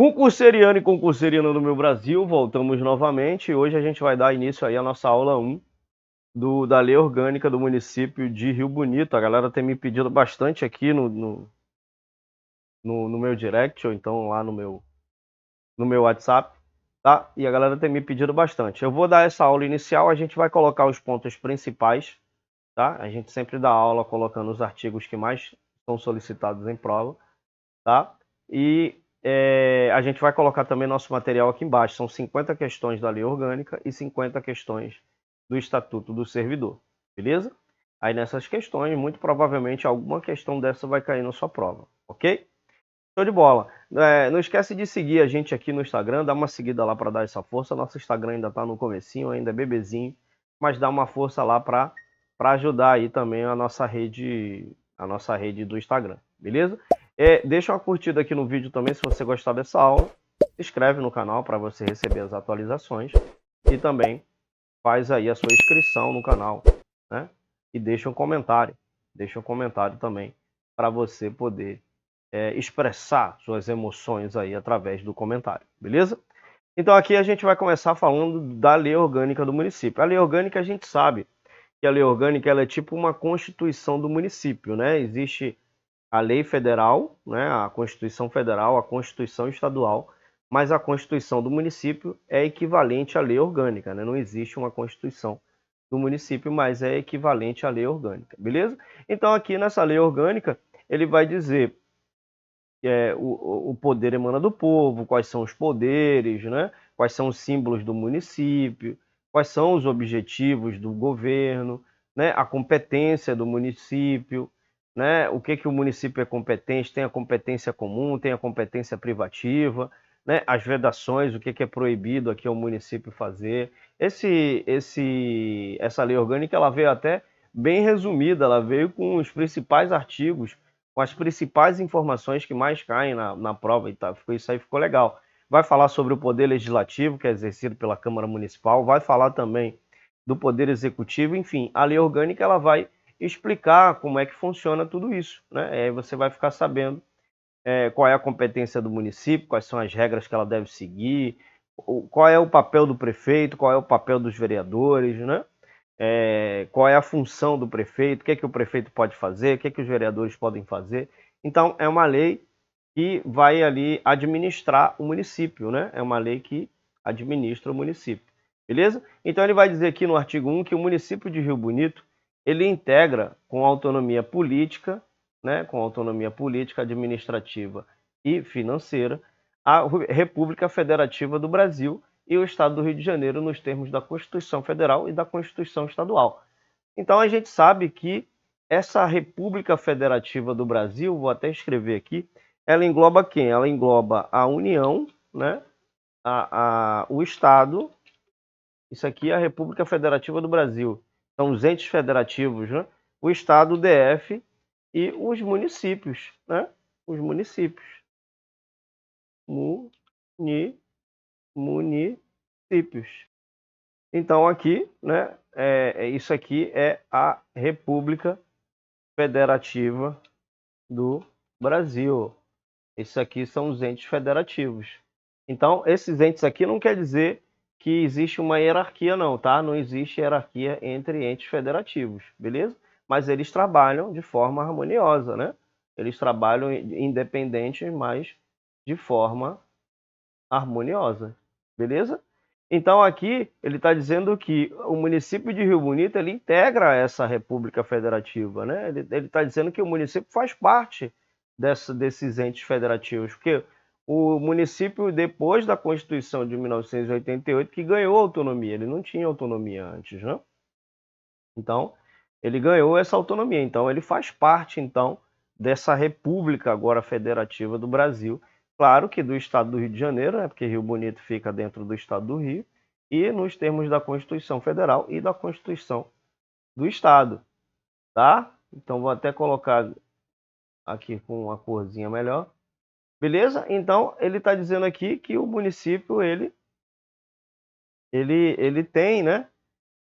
Concurseriano e concurseriana do meu Brasil, voltamos novamente. Hoje a gente vai dar início aí à nossa aula 1 da Lei Orgânica do município de Rio Bonito. A galera tem me pedido bastante aqui no meu direct, ou então lá no meu WhatsApp, tá? E a galera tem me pedido bastante. Eu vou dar essa aula inicial, a gente vai colocar os pontos principais, tá? A gente sempre dá aula colocando os artigos que mais são solicitados em prova, tá? E a gente vai colocar também nosso material aqui embaixo. São 50 questões da Lei Orgânica e 50 questões do Estatuto do Servidor, beleza? Aí nessas questões, muito provavelmente alguma questão dessa vai cair na sua prova, ok? Show de bola. Não esquece de seguir a gente aqui no Instagram, dá uma seguida lá para dar essa força. Nosso Instagram ainda está no comecinho, ainda é bebezinho, mas dá uma força lá para ajudar aí também a nossa rede do Instagram, beleza? Deixa uma curtida aqui no vídeo também se você gostar dessa aula. Se inscreve no canal para você receber as atualizações e também faz aí a sua inscrição no canal, né? E deixa um comentário também para você poder expressar suas emoções aí através do comentário, beleza? Então aqui a gente vai começar falando da Lei Orgânica do município. A Lei Orgânica, a gente sabe que a Lei Orgânica ela é tipo uma Constituição do município, né? Existe a Lei Federal, né? A Constituição Federal, a Constituição Estadual, mas a Constituição do município é equivalente à Lei Orgânica, né? Não existe uma Constituição do município, mas é equivalente à Lei Orgânica, beleza? Então aqui nessa Lei Orgânica ele vai dizer o poder emana do povo, quais são os poderes, né? Quais são os símbolos do município, quais são os objetivos do governo, né? A competência do município, né? O que o município é competente, tem a competência comum, tem a competência privativa, né? As vedações, o que é proibido aqui ao município fazer. Essa lei orgânica ela veio até bem resumida, ela veio com os principais artigos, com as principais informações que mais caem na prova e tá, isso aí ficou legal. Vai falar sobre o poder legislativo, que é exercido pela Câmara Municipal, vai falar também do poder executivo, enfim, a lei orgânica ela vai explicar como é que funciona tudo isso, né? Aí você vai ficar sabendo qual é a competência do município, quais são as regras que ela deve seguir, qual é o papel do prefeito, qual é o papel dos vereadores, né? Qual é a função do prefeito, o que o prefeito pode fazer, o que os vereadores podem fazer. Então, é uma lei que vai ali administrar o município, né? É uma lei que administra o município, beleza? Então, ele vai dizer aqui no artigo 1 que o município de Rio Bonito, ele integra com autonomia política, né? Com autonomia política, administrativa e financeira, a República Federativa do Brasil, e o Estado do Rio de Janeiro nos termos da Constituição Federal e da Constituição Estadual. Então a gente sabe que essa República Federativa do Brasil, vou até escrever aqui, ela engloba quem? Ela engloba a União, né? O Estado, isso aqui é a República Federativa do Brasil, são os entes federativos, né? O Estado, o DF e os municípios, né? Os municípios. Municípios. Então aqui, né, isso aqui é a República Federativa do Brasil. Esses aqui são os entes federativos. Então, esses entes aqui não quer dizer que existe uma hierarquia não, tá? Não existe hierarquia entre entes federativos, beleza? Mas eles trabalham de forma harmoniosa, né? Eles trabalham independentes, mas de forma harmoniosa, beleza? Então aqui ele está dizendo que o município de Rio Bonito ele integra essa República Federativa, né? Ele está dizendo que o município faz parte desses entes federativos, porque o município, depois da Constituição de 1988, que ganhou autonomia, ele não tinha autonomia antes, né? Então, ele ganhou essa autonomia, então ele faz parte, então, dessa República agora Federativa do Brasil, claro que do Estado do Rio de Janeiro, né, porque Rio Bonito fica dentro do Estado do Rio, e nos termos da Constituição Federal e da Constituição do Estado, tá? Então, vou até colocar aqui com uma corzinha melhor, beleza? Então, ele está dizendo aqui que o município, ele tem, né?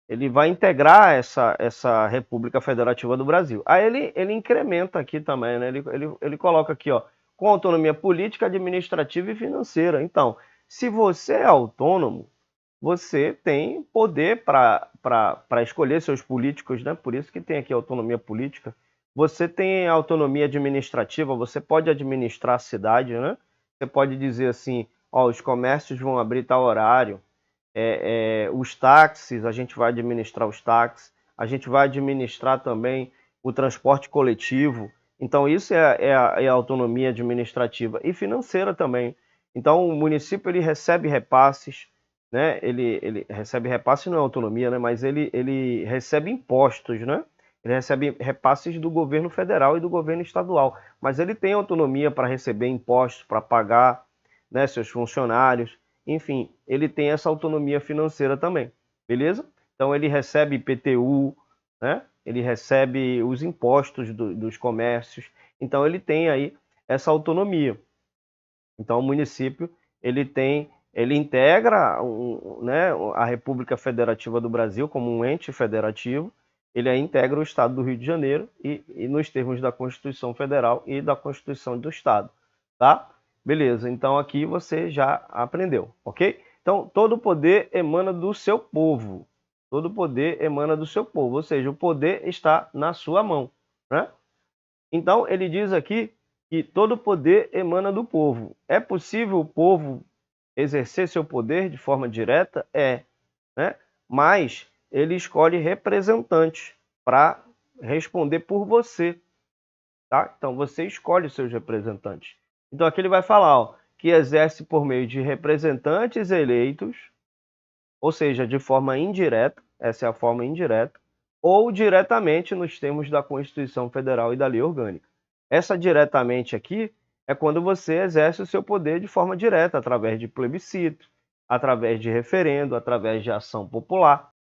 Ele vai integrar essa República Federativa do Brasil. Aí ele incrementa aqui também, né? Ele coloca aqui, ó, com autonomia política, administrativa e financeira. Então, se você é autônomo, você tem poder para escolher seus políticos, né? Por isso que tem aqui autonomia política. Você tem autonomia administrativa, você pode administrar a cidade, né? Você pode dizer assim, ó, os comércios vão abrir tal horário, os táxis, a gente vai administrar os táxis, a gente vai administrar também o transporte coletivo. Então, isso é a autonomia administrativa e financeira também. Então, o município ele recebe repasses, né? Ele recebe repasses, não é autonomia, né? Mas ele recebe impostos, né? Ele recebe repasses do governo federal e do governo estadual, mas ele tem autonomia para receber impostos, para pagar, né, seus funcionários. Enfim, ele tem essa autonomia financeira também, beleza? Então ele recebe IPTU, né? Ele recebe os impostos dos comércios, então ele tem aí essa autonomia. Então o município ele integra né, a República Federativa do Brasil como um ente federativo, ele aí integra o Estado do Rio de Janeiro e nos termos da Constituição Federal e da Constituição do Estado, tá? Beleza, então aqui você já aprendeu, ok? Então, todo poder emana do seu povo. Todo poder emana do seu povo, ou seja, o poder está na sua mão, né? Então, ele diz aqui que todo poder emana do povo. É possível o povo exercer seu poder de forma direta? Né? Mas ele escolhe representantes para responder por você, tá? Então, você escolhe os seus representantes. Então aqui ele vai falar, ó, que exerce por meio de representantes eleitos, ou seja, de forma indireta, essa é a forma indireta, ou diretamente nos termos da Constituição Federal e da Lei Orgânica. Essa diretamente aqui é quando você exerce o seu poder de forma direta, através de plebiscito, através de referendo, através de ação popular.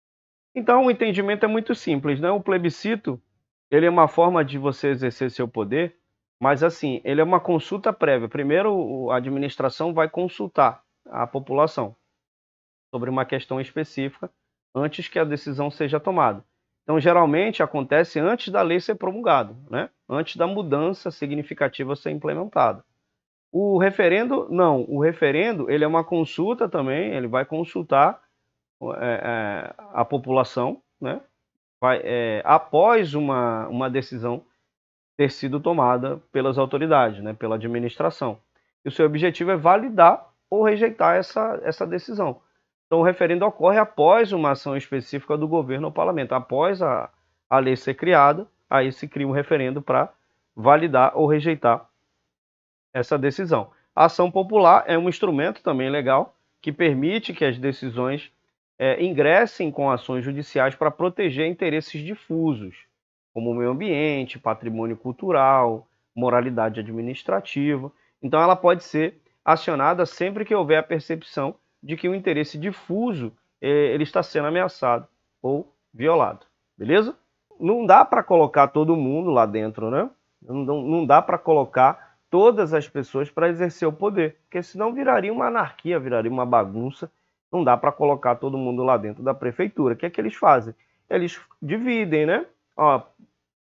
Então o entendimento é muito simples, né? O plebiscito, ele é uma forma de você exercer seu poder, mas assim, ele é uma consulta prévia. Primeiro, a administração vai consultar a população sobre uma questão específica antes que a decisão seja tomada. Então, geralmente acontece antes da lei ser promulgada, né? Antes da mudança significativa ser implementada. O referendo, não. O referendo, ele é uma consulta também, ele vai consultar a população, né? Após uma decisão ter sido tomada pelas autoridades, né, pela administração. E o seu objetivo é validar ou rejeitar essa decisão. Então, o referendo ocorre após uma ação específica do governo ou parlamento. Após a lei ser criada, aí se cria um referendo para validar ou rejeitar essa decisão. A ação popular é um instrumento também legal que permite que as decisões ingressem com ações judiciais para proteger interesses difusos, como o meio ambiente, patrimônio cultural, moralidade administrativa. Então, ela pode ser acionada sempre que houver a percepção de que o interesse difuso ele está sendo ameaçado ou violado. Beleza? Não dá para colocar todo mundo lá dentro, né? Não dá para colocar todas as pessoas para exercer o poder, porque senão viraria uma anarquia, viraria uma bagunça. Não dá para colocar todo mundo lá dentro da prefeitura. O que é que eles fazem? Eles dividem, né? Ó,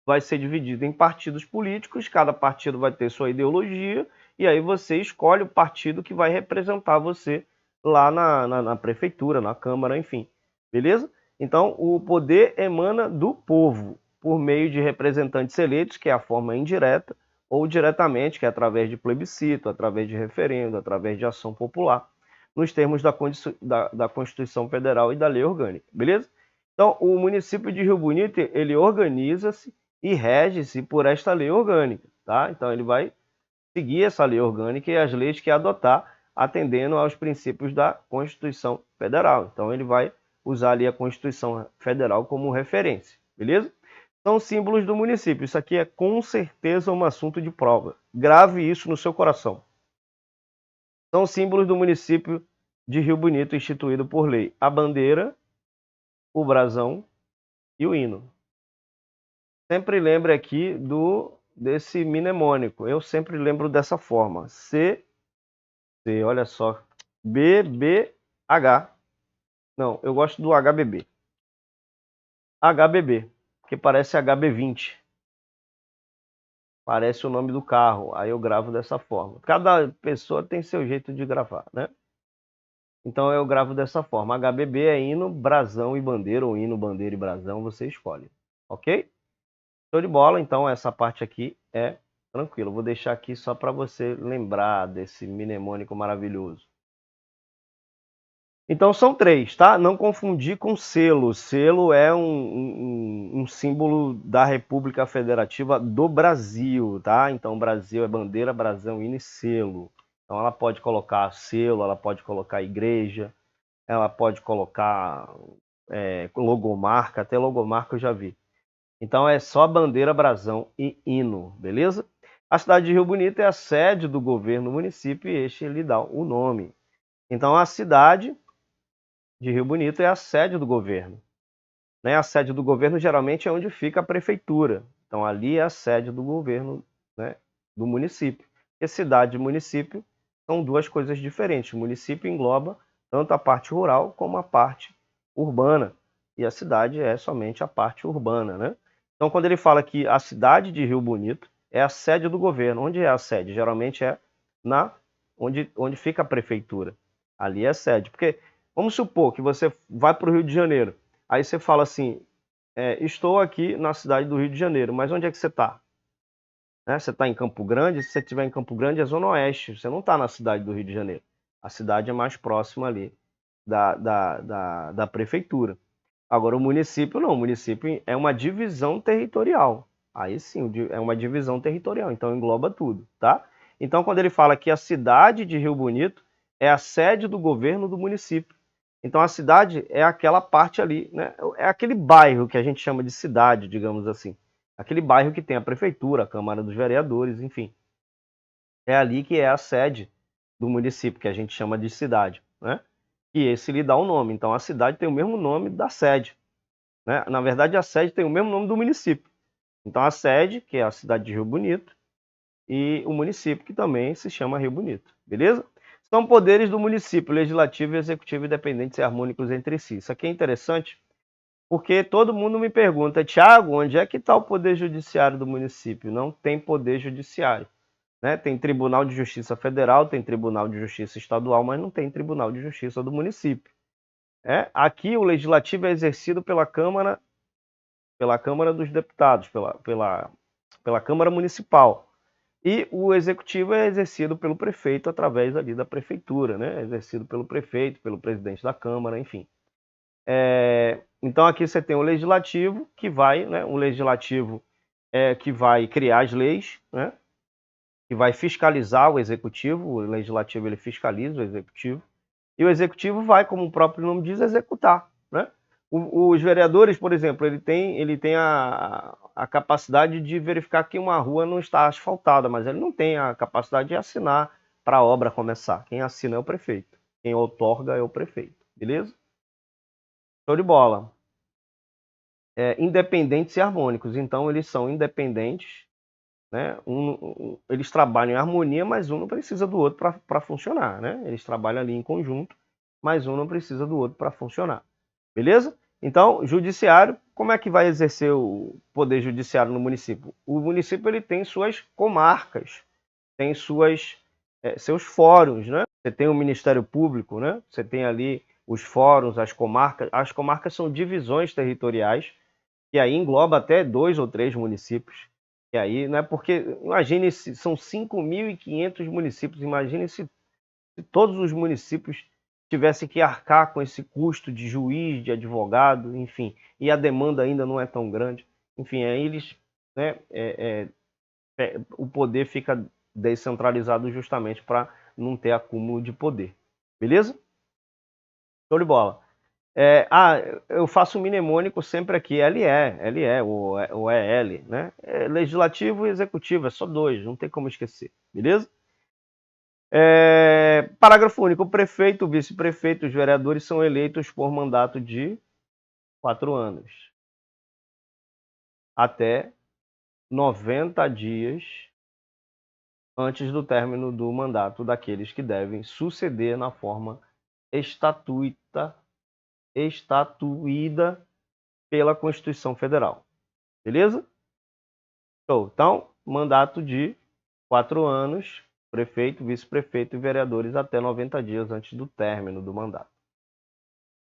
vai ser dividido em partidos políticos, cada partido vai ter sua ideologia, e aí você escolhe o partido que vai representar você lá na prefeitura, na Câmara, enfim. Beleza? Então, o poder emana do povo, por meio de representantes eleitos, que é a forma indireta, ou diretamente, que é através de plebiscito, através de referendo, através de ação popular, nos termos da Constituição Federal e da Lei Orgânica. Beleza? Então, o município de Rio Bonito, ele organiza-se e rege-se por esta lei orgânica, tá? Então ele vai seguir essa lei orgânica e as leis que adotar, atendendo aos princípios da Constituição Federal. Então ele vai usar ali a Constituição Federal como referência, beleza? São símbolos do município. Isso aqui é com certeza um assunto de prova. Grave isso no seu coração. São símbolos do município de Rio Bonito, instituído por lei: a bandeira, o brasão e o hino. Sempre lembre aqui desse mnemônico. Eu sempre lembro dessa forma. Olha só. BBH. Não, eu gosto do HBB. HBB, que parece HB20. parece o nome do carro. Aí eu gravo dessa forma. Cada pessoa tem seu jeito de gravar, né? Então eu gravo dessa forma. HBB é hino, brasão e bandeira, ou hino, bandeira e brasão, você escolhe. Ok? Show de bola. Então essa parte aqui é tranquilo. Vou deixar aqui só para você lembrar desse mnemônico maravilhoso. Então são três, tá? Não confundir com selo. Selo é um símbolo da República Federativa do Brasil, tá? Então Brasil é bandeira, brasão, hino e selo. Então ela pode colocar selo, ela pode colocar igreja, ela pode colocar logomarca, até logomarca eu já vi. Então é só bandeira, brasão e hino, beleza? A cidade de Rio Bonito é a sede do governo do município e este lhe dá o nome. Então a cidade de Rio Bonito é a sede do governo. Né? A sede do governo geralmente é onde fica a prefeitura. Então ali é a sede do governo, né, do município. Porque cidade e município são duas coisas diferentes. O município engloba tanto a parte rural como a parte urbana. E a cidade é somente a parte urbana. Né? Então quando ele fala que a cidade de Rio Bonito é a sede do governo, onde é a sede? Geralmente é onde fica a prefeitura. Ali é a sede. Porque vamos supor que você vai para o Rio de Janeiro. Aí você fala assim, estou aqui na cidade do Rio de Janeiro, mas onde é que você está? Né? Você está em Campo Grande? Se você estiver em Campo Grande, é Zona Oeste. Você não está na cidade do Rio de Janeiro. A cidade é mais próxima ali da prefeitura. Agora, o município não. O município é uma divisão territorial. Aí sim, é uma divisão territorial. Então, engloba tudo, tá? Então, quando ele fala que a cidade de Rio Bonito é a sede do governo do município. Então, a cidade é aquela parte ali, né? É aquele bairro que a gente chama de cidade, digamos assim. Aquele bairro que tem a prefeitura, a Câmara dos Vereadores, enfim. É ali que é a sede do município, que a gente chama de cidade, né? E esse lhe dá o nome. Então, a cidade tem o mesmo nome da sede. Né? Na verdade, a sede tem o mesmo nome do município. Então, a sede, que é a cidade de Rio Bonito, e o município, que também se chama Rio Bonito. Beleza? São poderes do município, legislativo, executivo, independentes e harmônicos entre si. Isso aqui é interessante, porque todo mundo me pergunta, Tiago, onde é que está o poder judiciário do município? Não tem poder judiciário. Né? Tem Tribunal de Justiça Federal, tem Tribunal de Justiça Estadual, mas não tem Tribunal de Justiça do município. Aqui o legislativo é exercido pela Câmara dos Deputados, pela Câmara Municipal. E o executivo é exercido pelo prefeito através ali da prefeitura, né? É exercido pelo prefeito, pelo presidente da Câmara, enfim. Então aqui você tem o legislativo que vai, né? O legislativo que vai criar as leis, né? Que vai fiscalizar o executivo. O legislativo ele fiscaliza o executivo. E o executivo vai, como o próprio nome diz, executar. Né? Os vereadores, por exemplo, ele tem a capacidade de verificar que uma rua não está asfaltada, mas ele não tem a capacidade de assinar para a obra começar. Quem assina é o prefeito. Quem outorga é o prefeito. Beleza? Show de bola. Independentes e harmônicos. Então, eles são independentes. Né? Eles trabalham em harmonia, mas um não precisa do outro para funcionar. Né? Eles trabalham ali em conjunto, mas um não precisa do outro para funcionar. Beleza? Então, judiciário, como é que vai exercer o poder judiciário no município? O município ele tem suas comarcas, tem seus fóruns, né? Você tem o Ministério Público, né? Você tem ali os fóruns, as comarcas. As comarcas são divisões territoriais, que aí engloba até 2 ou 3 municípios. E aí, né? Porque imagine se são 5.500 municípios, imagine se todos os municípios tivessem que arcar com esse custo de juiz, de advogado, enfim, e a demanda ainda não é tão grande. Enfim, aí eles, né, o poder fica descentralizado justamente para não ter acúmulo de poder. Beleza? Show de bola. Eu faço o mnemônico sempre aqui, LE ou EL, né? Legislativo e executivo, é só dois, não tem como esquecer, beleza? Parágrafo único. O prefeito, o vice-prefeito e os vereadores são eleitos por mandato de 4 anos. Até 90 dias antes do término do mandato daqueles que devem suceder na forma estatuída pela Constituição Federal. Beleza? Então, mandato de 4 anos, prefeito, vice-prefeito e vereadores até 90 dias antes do término do mandato.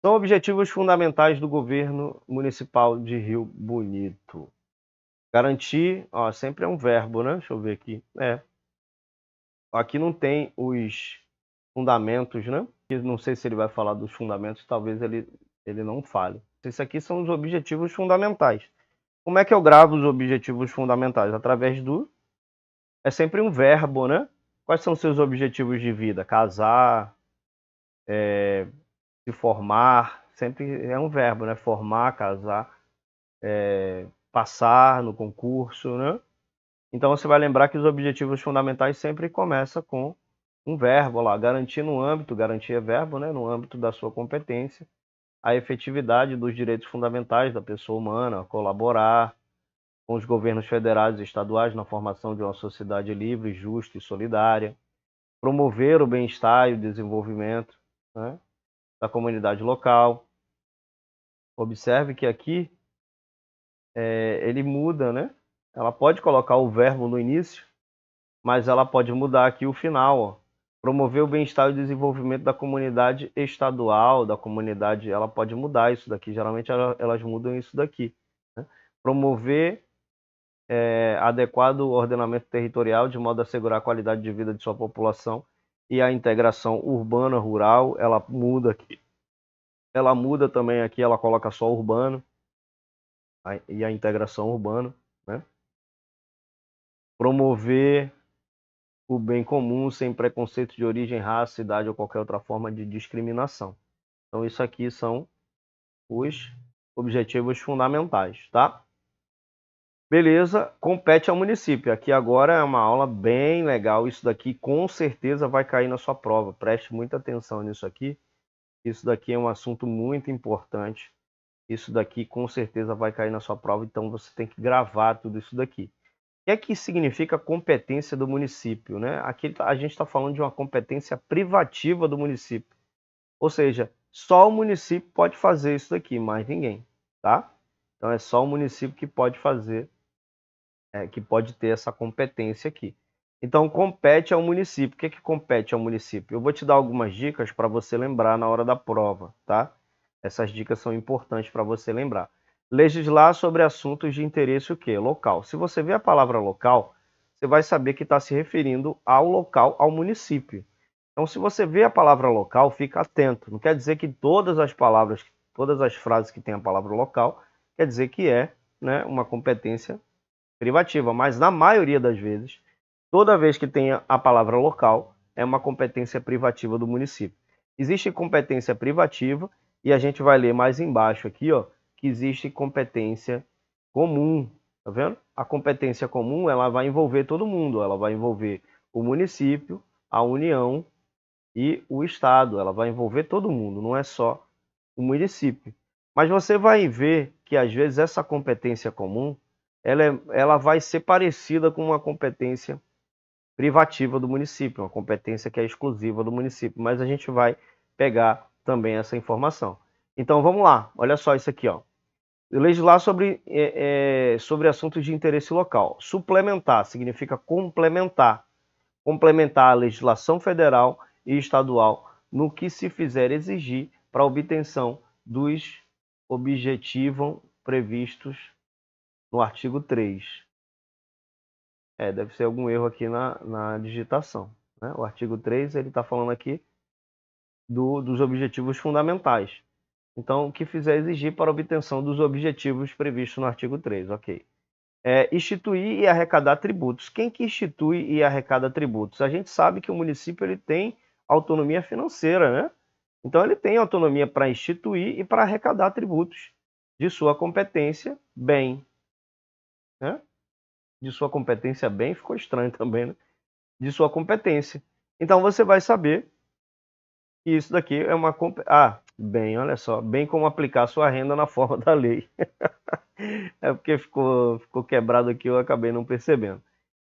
São objetivos fundamentais do governo municipal de Rio Bonito. Garantir, ó, sempre é um verbo, né? Deixa eu ver aqui. Aqui não tem os fundamentos, né? Eu não sei se ele vai falar dos fundamentos, talvez ele não fale. Esses aqui são os objetivos fundamentais. Como é que eu gravo os objetivos fundamentais? Através do... É sempre um verbo, né? Quais são seus objetivos de vida? Casar, se formar, sempre é um verbo, né? Formar, casar, passar no concurso, né? Então você vai lembrar que os objetivos fundamentais sempre começam com um verbo lá, garantir no âmbito, garantir é verbo, né? No âmbito da sua competência, a efetividade dos direitos fundamentais da pessoa humana, colaborar com os governos federais e estaduais na formação de uma sociedade livre, justa e solidária, promover o bem-estar e o desenvolvimento, né, da comunidade local. Observe que aqui ele muda, né? Ela pode colocar o verbo no início, mas ela pode mudar aqui o final, ó. Promover o bem-estar e o desenvolvimento da comunidade estadual, da comunidade, ela pode mudar isso daqui. Geralmente elas mudam isso daqui, né? Promover adequado ordenamento territorial de modo a assegurar a qualidade de vida de sua população e a integração urbana-rural, ela muda aqui. Ela muda também aqui, ela coloca só urbano e a integração urbana, né? Promover o bem comum sem preconceito de origem, raça, idade ou qualquer outra forma de discriminação. Então isso aqui são os objetivos fundamentais, tá? Beleza, compete ao município. Aqui agora é uma aula bem legal. Isso daqui com certeza vai cair na sua prova. Preste muita atenção nisso aqui. Isso daqui é um assunto muito importante. Isso daqui com certeza vai cair na sua prova. Então você tem que gravar tudo isso daqui. O que é que significa competência do município, né? Aqui a gente está falando de uma competência privativa do município. Ou seja, só o município pode fazer isso daqui, mais ninguém, tá? Então é só o município que pode fazer, que pode ter essa competência aqui. Então, compete ao município. O que é que compete ao município? Eu vou te dar algumas dicas para você lembrar na hora da prova, tá? Essas dicas são importantes para você lembrar. Legislar sobre assuntos de interesse o quê? Local. Se você vê a palavra local, você vai saber que está se referindo ao local, ao município. Então, se você vê a palavra local, fica atento. Não quer dizer que todas as palavras, todas as frases que tem a palavra local, quer dizer que é, né, uma competência privativa, mas na maioria das vezes, toda vez que tem a palavra local, é uma competência privativa do município. Existe competência privativa e a gente vai ler mais embaixo aqui, ó, que existe competência comum, tá vendo? A competência comum, ela vai envolver todo mundo, ela vai envolver o município, a União e o Estado, ela vai envolver todo mundo, não é só o município. Mas você vai ver que às vezes essa competência comum, ela vai ser parecida com uma competência privativa do município, uma competência que é exclusiva do município, mas a gente vai pegar também essa informação. Então vamos lá, olha só isso aqui, ó. Legislar sobre assuntos de interesse local. Suplementar significa complementar. Complementar a legislação federal e estadual no que se fizer exigir para a obtenção dos objetivos previstos no artigo 3. Deve ser algum erro aqui na digitação, né? O artigo 3, ele está falando aqui dos objetivos fundamentais. Então, o que fizer exigir para a obtenção dos objetivos previstos no artigo 3, ok. Instituir e arrecadar tributos. Quem que institui e arrecada tributos? A gente sabe que o município ele tem autonomia financeira, né? Então, ele tem autonomia para instituir e para arrecadar tributos de sua competência, bem, né? De sua competência bem, ficou estranho também, né? De sua competência. Então você vai saber que isso daqui é uma bem, olha só, bem como aplicar sua renda na forma da lei. É porque ficou quebrado aqui, eu acabei não percebendo.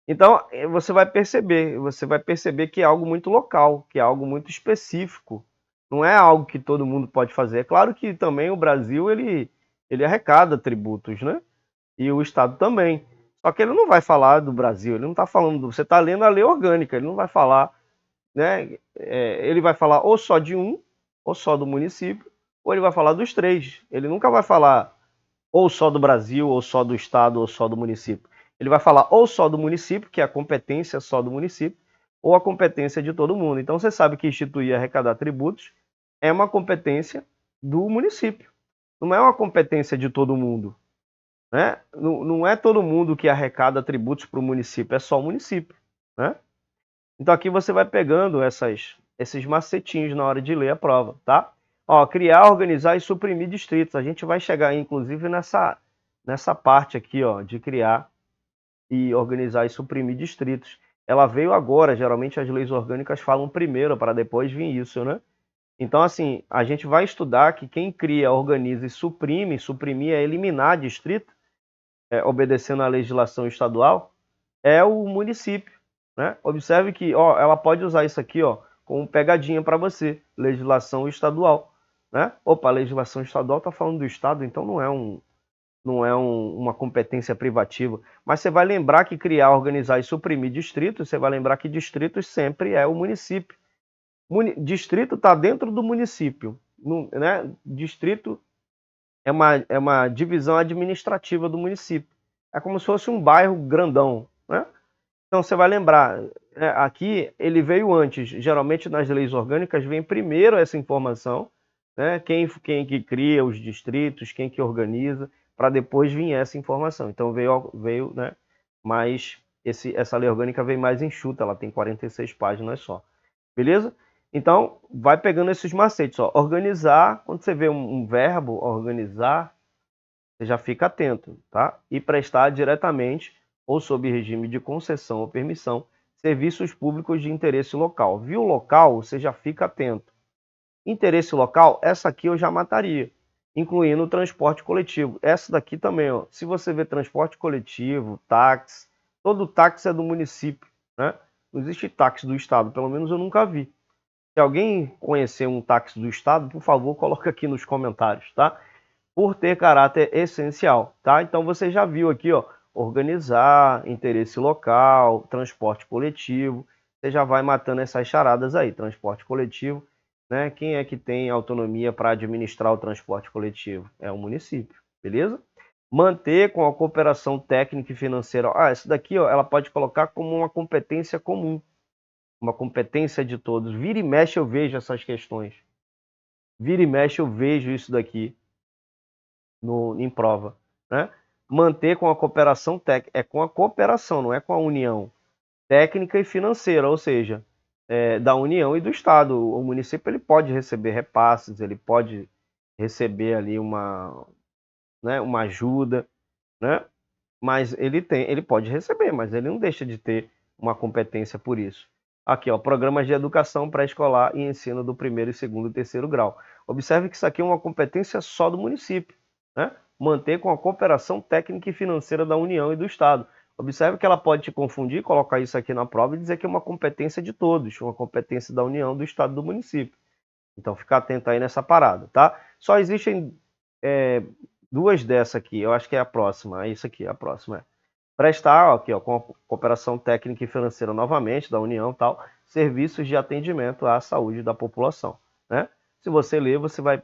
Então você vai perceber que é algo muito local, que é algo muito específico. Não é algo que todo mundo pode fazer. É claro que também o Brasil ele arrecada tributos, né? E o Estado também. Só que ele não vai falar do Brasil, ele não está falando, você está lendo a lei orgânica, ele não vai falar, né? Ele vai falar ou só de um, ou só do município, ou ele vai falar dos três. Ele nunca vai falar ou só do Brasil, ou só do estado, ou só do município. Ele vai falar ou só do município, que é a competência só do município, ou a competência de todo mundo. Então você sabe que instituir e arrecadar tributos é uma competência do município. Não é uma competência de todo mundo. Né? Não é todo mundo que arrecada tributos para o município, é só o município. Né? Então aqui você vai pegando esses macetinhos na hora de ler a prova, tá? Ó, criar, organizar e suprimir distritos. A gente vai chegar, inclusive, nessa parte aqui, ó, de criar e organizar e suprimir distritos. Ela veio agora, geralmente as leis orgânicas falam primeiro, para depois vir isso, né? Então, assim, a gente vai estudar que quem cria, organiza e suprime, suprimir é eliminar distrito, obedecendo à legislação estadual, é o município. Né? Observe que ó, ela pode usar isso aqui ó, como pegadinha para você, legislação estadual. Né? Opa, a legislação estadual está falando do estado, então não é uma competência privativa. Mas você vai lembrar que criar, organizar e suprimir distritos, você vai lembrar que distritos sempre é o município. Distrito está dentro do município. Né? Distrito é uma divisão administrativa do município. É como se fosse um bairro grandão. Né? Então você vai lembrar, aqui ele veio antes, geralmente nas leis orgânicas vem primeiro essa informação, né? Quem que cria os distritos, quem que organiza, para depois vir essa informação. Então veio né, mais, essa lei orgânica veio mais enxuta, ela tem 46 páginas só. Beleza? Então, vai pegando esses macetes. Ó. Organizar, quando você vê um verbo, organizar, você já fica atento, tá? E prestar diretamente ou sob regime de concessão ou permissão, serviços públicos de interesse local. Viu local, você já fica atento. Interesse local, essa aqui eu já mataria, incluindo o transporte coletivo. Essa daqui também, ó. Se você vê transporte coletivo, táxi, todo táxi é do município, né? Não existe táxi do estado, pelo menos eu nunca vi. Se alguém conhecer um táxi do estado, por favor, coloque aqui nos comentários, tá? Por ter caráter essencial, tá? Então você já viu aqui, ó, organizar, interesse local, transporte coletivo. Você já vai matando essas charadas aí, transporte coletivo, né? Quem é que tem autonomia para administrar o transporte coletivo? É o município, beleza? Manter com a cooperação técnica e financeira. Ah, essa daqui, ó, ela pode colocar como uma competência comum, uma competência de todos. Vira e mexe eu vejo essas questões. Vira e mexe eu vejo isso daqui em prova. Né? Manter com a cooperação técnica, é com a cooperação, não é com a união técnica e financeira, ou seja, da União e do Estado. O município ele pode receber repasses, ele pode receber ali né, uma ajuda, né? Mas ele pode receber, mas ele não deixa de ter uma competência por isso. Aqui, ó, programas de educação pré-escolar e ensino do primeiro, segundo e terceiro grau. Observe que isso aqui é uma competência só do município, né? Manter com a cooperação técnica e financeira da União e do Estado. Observe que ela pode te confundir, colocar isso aqui na prova e dizer que é uma competência de todos, uma competência da União, do Estado e do município. Então, fica atento aí nessa parada, tá? Só existem duas dessa aqui, eu acho que é a próxima, é isso aqui, a próxima é. Prestar, ó, aqui, ó, com a cooperação técnica e financeira novamente, da União e tal, serviços de atendimento à saúde da população, né? Se você ler, você vai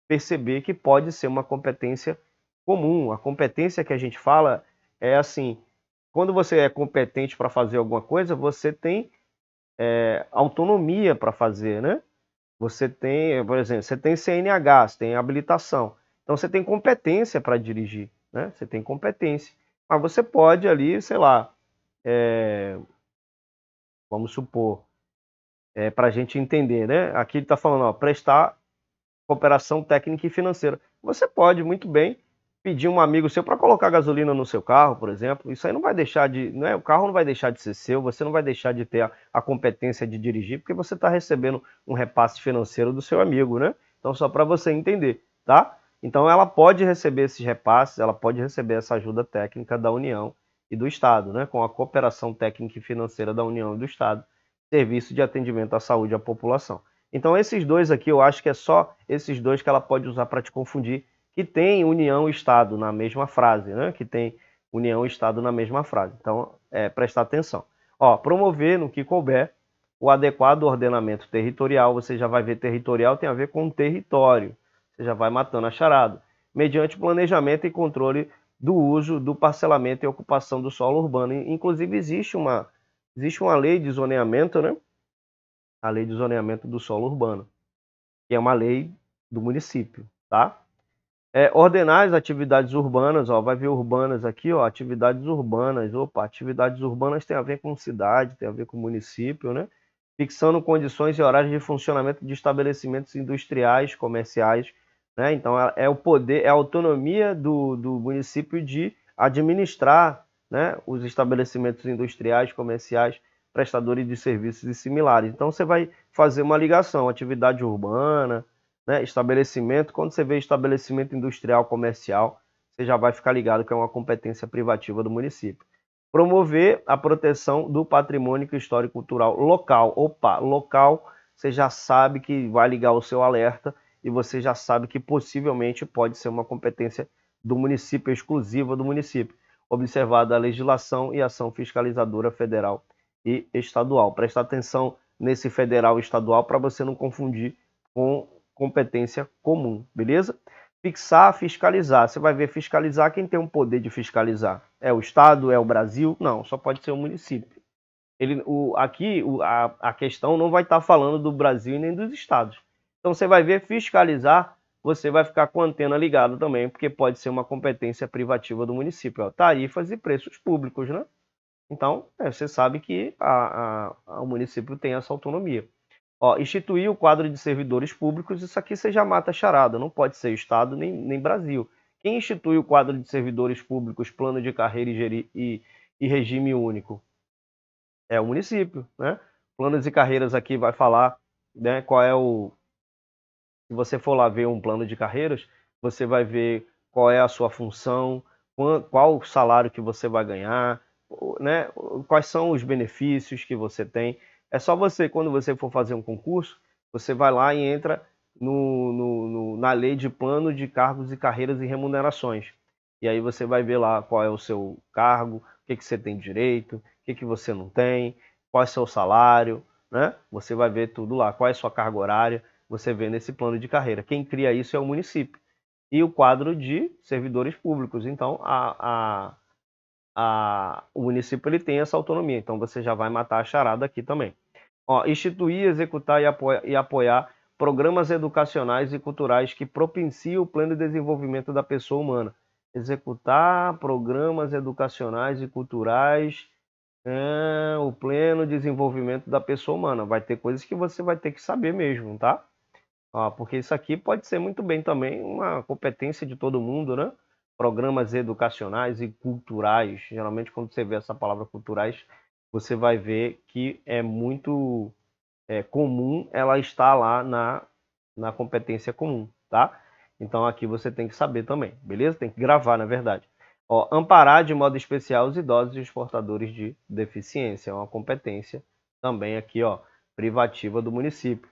perceber que pode ser uma competência comum. A competência que a gente fala é assim, quando você é competente para fazer alguma coisa, você tem autonomia para fazer, né? Você tem, por exemplo, você tem CNH, você tem habilitação. Então você tem competência para dirigir, né? Você tem competência. Mas você pode ali, sei lá, vamos supor, para a gente entender, né? Aqui ele está falando, ó, prestar cooperação técnica e financeira. Você pode muito bem pedir um amigo seu para colocar gasolina no seu carro, por exemplo. Isso aí não vai deixar de, né? O carro não vai deixar de ser seu, você não vai deixar de ter a competência de dirigir, porque você está recebendo um repasse financeiro do seu amigo, né? Então, só para você entender, tá? Então, ela pode receber esses repasses, ela pode receber essa ajuda técnica da União e do Estado, né? Com a cooperação técnica e financeira da União e do Estado, serviço de atendimento à saúde à população. Então, esses dois aqui, eu acho que é só esses dois que ela pode usar para te confundir, que tem União e Estado na mesma frase, né? Que tem União e Estado na mesma frase. Então, prestar atenção. Ó, promover, no que couber, o adequado ordenamento territorial. Você já vai ver territorial tem a ver com território. Você já vai matando a charada. Mediante planejamento e controle do uso, do parcelamento e ocupação do solo urbano. Inclusive, existe uma lei de zoneamento, né? A lei de zoneamento do solo urbano, que é uma lei do município, tá? Ordenar as atividades urbanas, ó, vai ver urbanas aqui, ó, atividades urbanas. Opa, atividades urbanas tem a ver com cidade, tem a ver com município, né? Fixando condições e horários de funcionamento de estabelecimentos industriais, comerciais, né? Então é o poder, é a autonomia do município de administrar, né, os estabelecimentos industriais, comerciais, prestadores de serviços e similares. Então você vai fazer uma ligação, atividade urbana, né, estabelecimento. Quando você vê estabelecimento industrial, comercial, você já vai ficar ligado que é uma competência privativa do município. Promover a proteção do patrimônio histórico e cultural local. Opa, local, você já sabe que vai ligar o seu alerta e você já sabe que possivelmente pode ser uma competência do município, exclusiva do município, observada a legislação e ação fiscalizadora federal e estadual. Presta atenção nesse federal e estadual para você não confundir com competência comum, beleza? Fixar, fiscalizar. Você vai ver fiscalizar, quem tem o poder de fiscalizar? É o Estado? É o Brasil? Não, só pode ser o município. Aqui a questão não vai estar falando do Brasil nem dos estados. Então você vai ver fiscalizar, você vai ficar com a antena ligada também, porque pode ser uma competência privativa do município. Ó, tarifas e preços públicos, né? Então, você sabe que o município tem essa autonomia. Ó, instituir o quadro de servidores públicos, isso aqui você já mata a charada, não pode ser Estado nem Brasil. Quem institui o quadro de servidores públicos, plano de carreira e regime único? É o município, né? Planos e carreiras aqui vai falar, né, qual é o... Se você for lá ver um plano de carreiras, você vai ver qual é a sua função, qual o salário que você vai ganhar, né? Quais são os benefícios que você tem. É só você, quando você for fazer um concurso, você vai lá e entra na lei de plano de cargos e carreiras e remunerações. E aí você vai ver lá qual é o seu cargo, o que você tem direito, o que você não tem, qual é o seu salário, né? Você vai ver tudo lá, qual é a sua carga horária, você vê nesse plano de carreira. Quem cria isso é o município. E o quadro de servidores públicos. Então, o município ele tem essa autonomia. Então, você já vai matar a charada aqui também. Ó, instituir, executar e apoiar programas educacionais e culturais que propiciem o pleno desenvolvimento da pessoa humana. Executar programas educacionais e culturais, o pleno desenvolvimento da pessoa humana. Vai ter coisas que você vai ter que saber mesmo, tá? Porque isso aqui pode ser muito bem também uma competência de todo mundo, né? Programas educacionais e culturais. Geralmente, quando você vê essa palavra culturais, você vai ver que é muito comum ela estar lá na competência comum, tá? Então, aqui você tem que saber também, beleza? Tem que gravar, na verdade. Ó, amparar de modo especial os idosos e os portadores de deficiência. É uma competência também aqui, ó, privativa do município.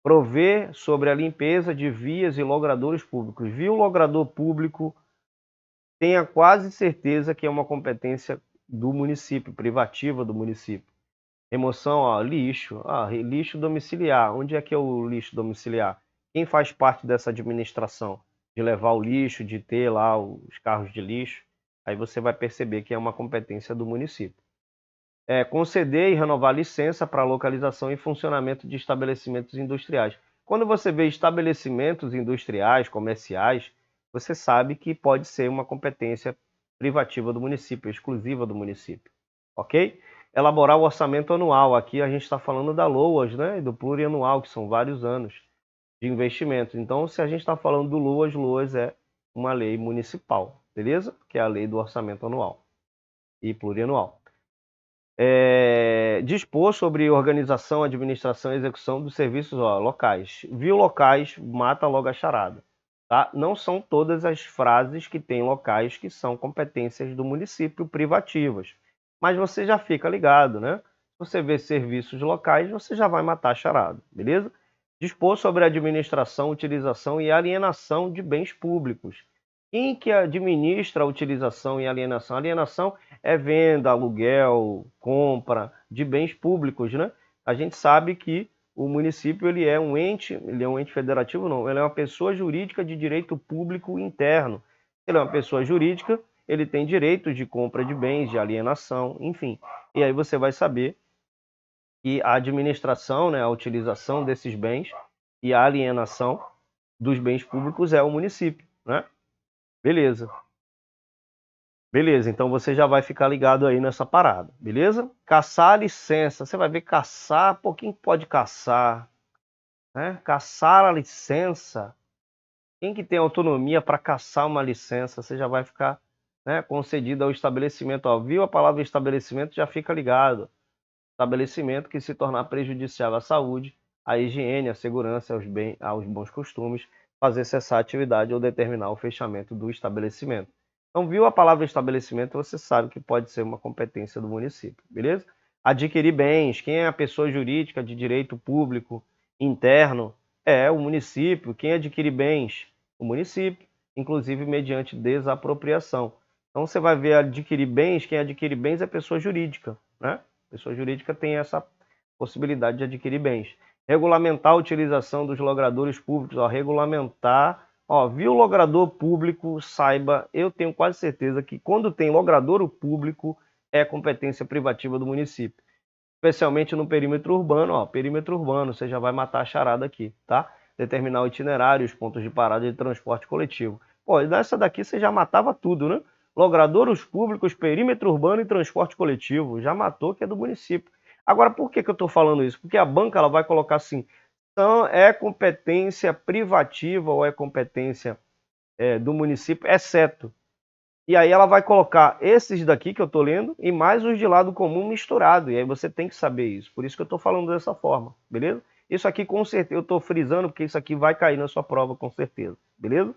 Prover sobre a limpeza de vias e logradouros públicos. Viu logrador público, tenha quase certeza que é uma competência do município, privativa do município. Remoção, ó, lixo. Lixo domiciliar. Onde é que é o lixo domiciliar? Quem faz parte dessa administração? De levar o lixo, de ter lá os carros de lixo. Aí você vai perceber que é uma competência do município. Conceder e renovar licença para localização e funcionamento de estabelecimentos industriais. Quando você vê estabelecimentos industriais, comerciais, você sabe que pode ser uma competência privativa do município, exclusiva do município, ok? Elaborar o orçamento anual. Aqui a gente está falando da LOAS, né, e do plurianual, que são vários anos de investimentos. Então, se a gente está falando do LOAS é uma lei municipal, beleza? Que é a lei do orçamento anual e plurianual. Dispor sobre organização, administração e execução dos serviços locais. Viu locais, mata logo a charada. Tá? Não são todas as frases que têm locais que são competências do município privativas. Mas você já fica ligado, né? Se você vê serviços locais, você já vai matar a charada, beleza? Dispor sobre a administração, utilização e alienação de bens públicos. Quem que administra a utilização e alienação? Alienação é venda, aluguel, compra de bens públicos, né? A gente sabe que o município ele é um ente federativo, não, ele é uma pessoa jurídica de direito público interno. Ele é uma pessoa jurídica, ele tem direitos de compra de bens, de alienação, enfim. E aí você vai saber que a administração, né, a utilização desses bens e a alienação dos bens públicos é o município, né? Beleza. Beleza, então você já vai ficar ligado aí nessa parada, beleza? Caçar a licença, você vai ver caçar, pô, quem pode caçar, né? Caçar a licença, quem que tem autonomia para caçar uma licença, você já vai ficar, né, concedido ao estabelecimento. Ó, viu a palavra estabelecimento, já fica ligado. Estabelecimento que se tornar prejudicial à saúde, à higiene, à segurança, aos bons costumes, fazer cessar a atividade ou determinar o fechamento do estabelecimento. Então, viu a palavra estabelecimento, você sabe que pode ser uma competência do município, beleza? Adquirir bens, quem é a pessoa jurídica de direito público interno? É o município. Quem adquire bens? O município, inclusive mediante desapropriação. Então, você vai ver adquirir bens, quem adquire bens é pessoa jurídica, né? Pessoa jurídica tem essa possibilidade de adquirir bens. Regulamentar a utilização dos logradouros públicos. Ó, regulamentar. Ó, viu o logrador público, saiba, eu tenho quase certeza que quando tem logradouro público é competência privativa do município. Especialmente no perímetro urbano, ó, perímetro urbano, você já vai matar a charada aqui, tá? Determinar o itinerário, os pontos de parada de transporte coletivo. Pô, nessa daqui você já matava tudo, né? Logradouros públicos, perímetro urbano e transporte coletivo. Já matou, que é do município. Agora, por que eu estou falando isso? Porque a banca ela vai colocar assim, então é competência privativa ou é competência do município, exceto. E aí ela vai colocar esses daqui que eu estou lendo e mais os de lado comum misturado. E aí você tem que saber isso. Por isso que eu estou falando dessa forma, beleza? Isso aqui com certeza, eu estou frisando porque isso aqui vai cair na sua prova com certeza, beleza?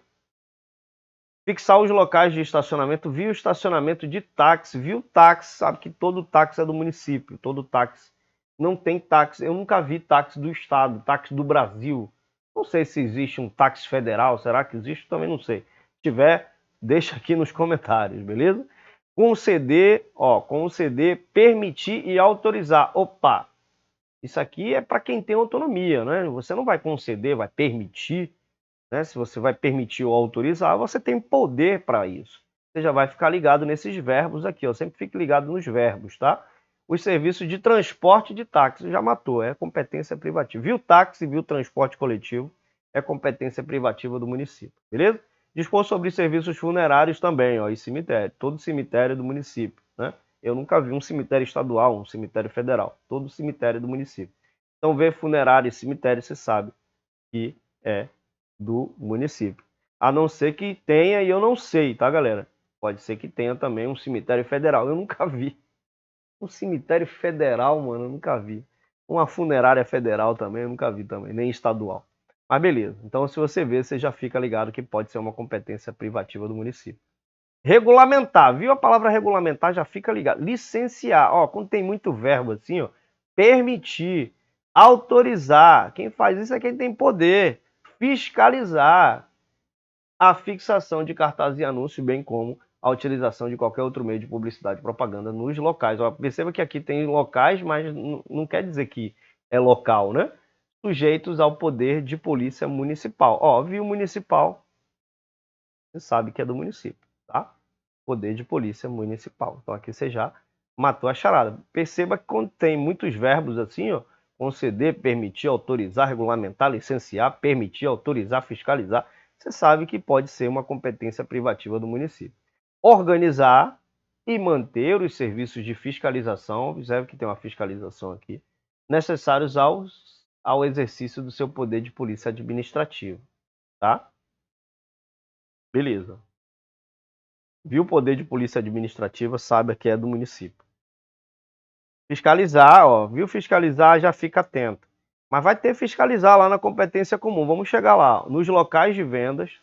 Fixar os locais de estacionamento, viu estacionamento de táxi, viu táxi, sabe que todo táxi é do município, todo táxi. Não tem táxi, eu nunca vi táxi do estado, táxi do Brasil. Não sei se existe um táxi federal, será que existe? Também não sei. Se tiver, deixa aqui nos comentários, beleza? Conceder, permitir e autorizar. Opa, isso aqui é para quem tem autonomia, né? Você não vai conceder, vai permitir, né? Se você vai permitir ou autorizar, você tem poder para isso. Você já vai ficar ligado nesses verbos aqui, ó. Sempre fique ligado nos verbos, tá? Os serviços de transporte de táxi já matou, é competência privativa. Viu táxi, viu transporte coletivo, é competência privativa do município, beleza? Dispor sobre serviços funerários também, ó, e cemitério. Todo cemitério é do município, né? Eu nunca vi um cemitério estadual, um cemitério federal. Todo cemitério é do município. Então, ver funerário e cemitério, você sabe que é do município. A não ser que tenha, e eu não sei, tá, galera? Pode ser que tenha também um cemitério federal. Eu nunca vi. Um cemitério federal, mano, eu nunca vi. Uma funerária federal também, eu nunca vi também, nem estadual. Mas beleza. Então, se você vê, você já fica ligado que pode ser uma competência privativa do município. Regulamentar, viu a palavra regulamentar? Já fica ligado. Licenciar, ó, quando tem muito verbo assim, ó, permitir, autorizar. Quem faz isso é quem tem poder. Fiscalizar a fixação de cartazes e anúncios, bem como a utilização de qualquer outro meio de publicidade e propaganda nos locais. Ó, perceba que aqui tem locais, mas não quer dizer que é local, né? Sujeitos ao poder de polícia municipal. Ó, viu municipal, você sabe que é do município, tá? Poder de polícia municipal. Então aqui você já matou a charada. Perceba que quando tem muitos verbos assim, ó, conceder, permitir, autorizar, regulamentar, licenciar, permitir, autorizar, fiscalizar, você sabe que pode ser uma competência privativa do município. Organizar e manter os serviços de fiscalização, observe que tem uma fiscalização aqui, necessários ao exercício do seu poder de polícia administrativa, tá? Beleza. Viu o poder de polícia administrativa, sabe que é do município. Fiscalizar, ó, viu fiscalizar, já fica atento. Mas vai ter fiscalizar lá na competência comum. Vamos chegar lá. Nos locais de vendas,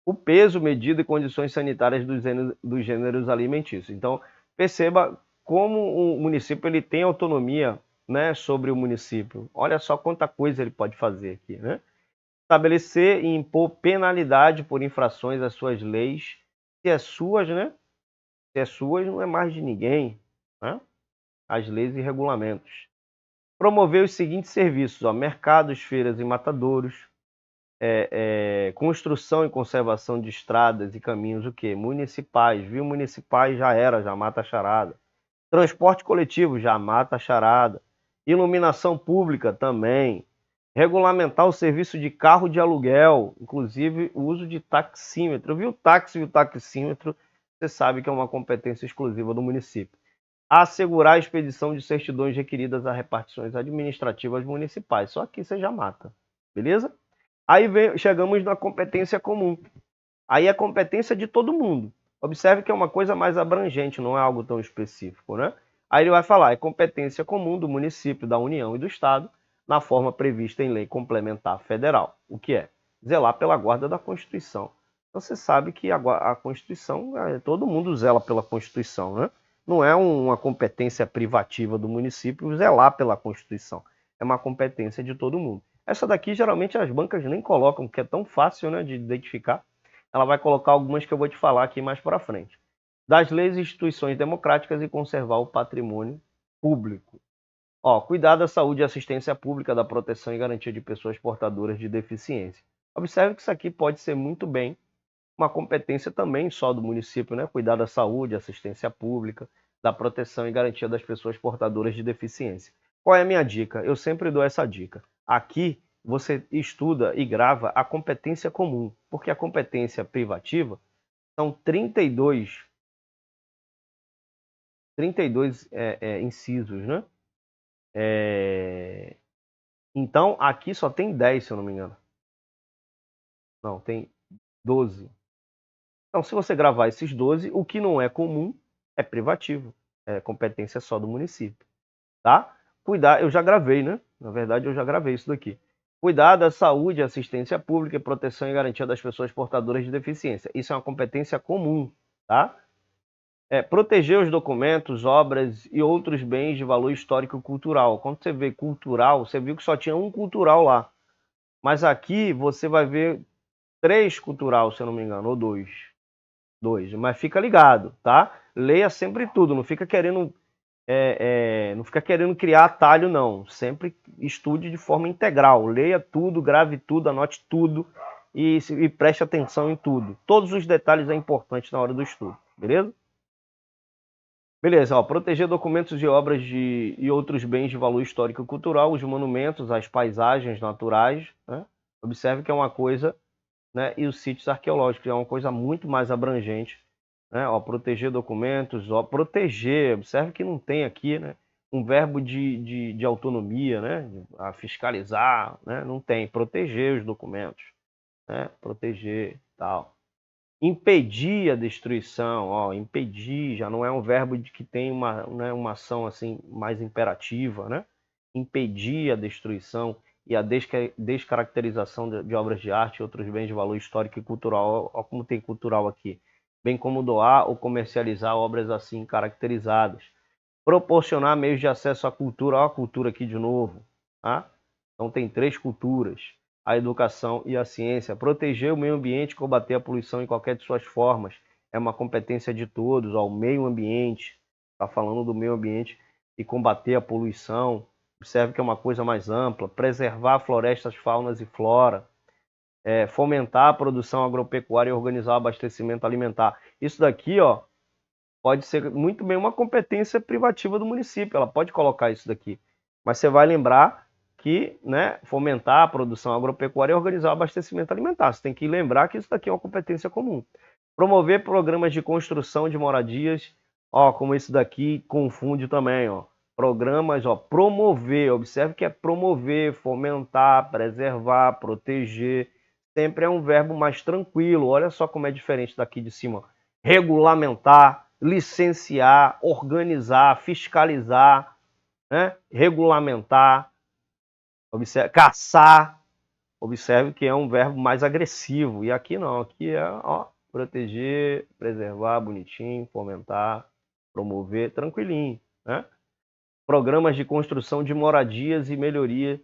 o peso, medida e condições sanitárias dos gêneros alimentícios. Então, perceba como o município ele tem autonomia, né, sobre o município. Olha só quanta coisa ele pode fazer aqui, né? Estabelecer e impor penalidade por infrações às suas leis. Se é suas, né? Se é suas, não é mais de ninguém, né? As leis e regulamentos. Promover os seguintes serviços, ó, mercados, feiras e matadouros, construção e conservação de estradas e caminhos, o quê? Municipais, viu? Municipais já era, já mata a charada. Transporte coletivo, já mata a charada. Iluminação pública também. Regulamentar o serviço de carro de aluguel, inclusive o uso de taxímetro. Viu? O táxi e o taxímetro, você sabe que é uma competência exclusiva do município. Assegurar a expedição de certidões requeridas a repartições administrativas municipais. Só aqui você já mata. Beleza? Aí chegamos na competência comum. Aí é competência de todo mundo. Observe que é uma coisa mais abrangente, não é algo tão específico, né? Aí ele vai falar, é competência comum do município, da União e do Estado, na forma prevista em lei complementar federal. O que é? Zelar pela guarda da Constituição. Então você sabe que a Constituição, todo mundo zela pela Constituição, né? Não é uma competência privativa do município zelar pela Constituição. É uma competência de todo mundo. Essa daqui, geralmente, as bancas nem colocam, porque é tão fácil, né, de identificar. Ela vai colocar algumas que eu vou te falar aqui mais para frente. Das leis e instituições democráticas e conservar o patrimônio público. Ó, cuidar da saúde e assistência pública, da proteção e garantia de pessoas portadoras de deficiência. Observe que isso aqui pode ser muito bem uma competência também só do município, né? Cuidar da saúde, assistência pública, da proteção e garantia das pessoas portadoras de deficiência. Qual é a minha dica? Eu sempre dou essa dica. Aqui você estuda e grava a competência comum, porque a competência privativa são 32 incisos, né? Então, aqui só tem 10, se eu não me engano. Não, tem 12. Então, se você gravar esses 12, o que não é comum é privativo. É competência só do município, tá? Cuidar, eu já gravei, né? Na verdade, eu já gravei isso daqui. Cuidar da saúde, assistência pública e proteção e garantia das pessoas portadoras de deficiência. Isso é uma competência comum, tá? Proteger os documentos, obras e outros bens de valor histórico e cultural. Quando você vê cultural, você viu que só tinha um cultural lá. Mas aqui você vai ver 3 cultural, se eu não me engano, ou 2. 2. Mas fica ligado, tá? Leia sempre tudo, não fica querendo criar atalho, não. Sempre estude de forma integral. Leia tudo, grave tudo, anote tudo e preste atenção em tudo. Todos os detalhes é importante na hora do estudo, beleza? Beleza, ó, proteger documentos e obras e outros bens de valor histórico e cultural, os monumentos, as paisagens naturais, né? Observe que é uma coisa, né? E os sítios arqueológicos é uma coisa muito mais abrangente, né? Ó, proteger documentos, ó, proteger, observe que não tem aqui, né? Um verbo de autonomia, né? A fiscalizar, né? Não tem, proteger os documentos, né? Proteger, tal. Impedir a destruição, ó, impedir já não é um verbo de que tem uma ação assim mais imperativa, né? Impedir a destruição e a descaracterização de obras de arte e outros bens de valor histórico e cultural, ó, como tem cultural aqui, bem como doar ou comercializar obras assim caracterizadas. Proporcionar meios de acesso à cultura, ó, a cultura aqui de novo, tá? Então tem 3 culturas: a educação e a ciência. Proteger o meio ambiente e combater a poluição em qualquer de suas formas é uma competência de todos. Ó, o meio ambiente, está falando do meio ambiente e combater a poluição. Observe que é uma coisa mais ampla. Preservar florestas, faunas e flora. Fomentar a produção agropecuária e organizar o abastecimento alimentar. Isso daqui, ó, pode ser muito bem uma competência privativa do município. Ela pode colocar isso daqui. Mas você vai lembrar que, né, fomentar a produção agropecuária e organizar o abastecimento alimentar. Você tem que lembrar que isso daqui é uma competência comum. Promover programas de construção de moradias, ó, como esse daqui confunde também, ó. Programas, ó, promover, observe que é promover, fomentar, preservar, proteger. Sempre é um verbo mais tranquilo. Olha só como é diferente daqui de cima. Regulamentar, licenciar, organizar, fiscalizar, né? Regulamentar, observe, caçar. Observe que é um verbo mais agressivo. E aqui não, aqui é ó, proteger, preservar, bonitinho, fomentar, promover, tranquilinho, né? Programas de construção de moradias e melhoria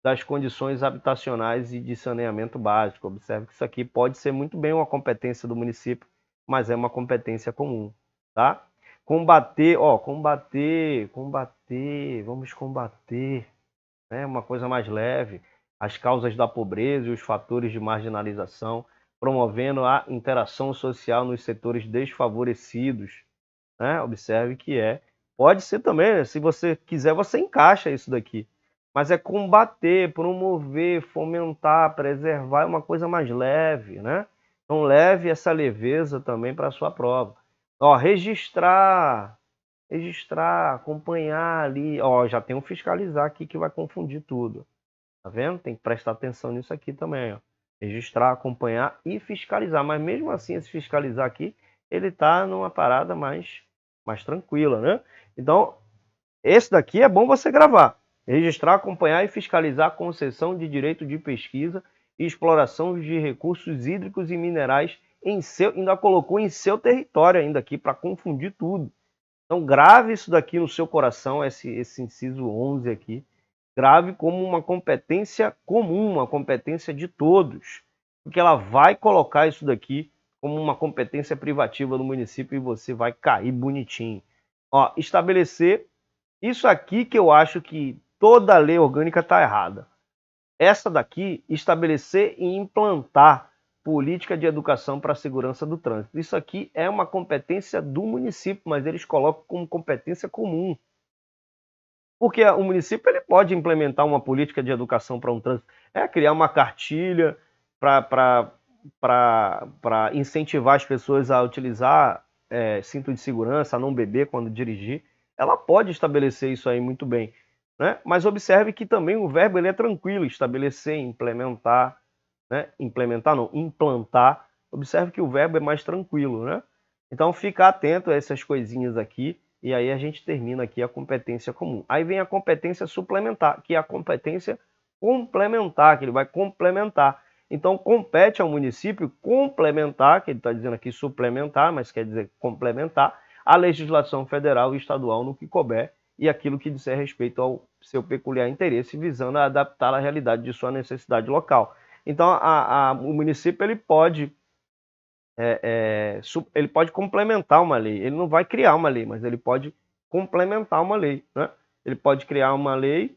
das condições habitacionais e de saneamento básico. Observe que isso aqui pode ser muito bem uma competência do município, mas é uma competência comum, tá? Combater, vamos combater, né? Uma coisa mais leve, as causas da pobreza e os fatores de marginalização, promovendo a interação social nos setores desfavorecidos, né? Observe que pode ser também, né? Se você quiser, você encaixa isso daqui. Mas é combater, promover, fomentar, preservar, é uma coisa mais leve, né? Então leve essa leveza também para a sua prova. Ó, registrar, acompanhar ali. Ó, já tem um fiscalizar aqui que vai confundir tudo. Tá vendo? Tem que prestar atenção nisso aqui também, ó. Registrar, acompanhar e fiscalizar. Mas mesmo assim, esse fiscalizar aqui, ele tá numa parada mais tranquila, né? Então, esse daqui é bom você gravar. Registrar, acompanhar e fiscalizar a concessão de direito de pesquisa e exploração de recursos hídricos e minerais em seu, ainda colocou em seu território ainda aqui para confundir tudo. Então grave isso daqui no seu coração, esse inciso 11 aqui. Grave como uma competência comum, uma competência de todos, porque ela vai colocar isso daqui como uma competência privativa do município e você vai cair bonitinho. Ó, estabelecer isso aqui que eu acho que toda lei orgânica está errada. Essa daqui, estabelecer e implantar política de educação para a segurança do trânsito. Isso aqui é uma competência do município, mas eles colocam como competência comum. Porque o município ele pode implementar uma política de educação para um trânsito, criar uma cartilha para incentivar as pessoas a utilizar cinto de segurança, a não beber quando dirigir. Ela pode estabelecer isso aí muito bem, né? Mas observe que também o verbo ele é tranquilo, estabelecer, implementar, né? Implementar não, implantar. Observe que o verbo é mais tranquilo, né? Então fica atento a essas coisinhas aqui. E aí a gente termina aqui a competência comum. Aí vem a competência suplementar, que é a competência complementar, que ele vai complementar. Então compete ao município complementar, que ele está dizendo aqui suplementar, mas quer dizer complementar, a legislação federal e estadual no que couber e aquilo que disser respeito ao seu peculiar interesse, visando a adaptar à realidade de sua necessidade local. Então o município ele pode complementar uma lei. Ele não vai criar uma lei, mas ele pode complementar uma lei, né? Ele pode criar uma lei,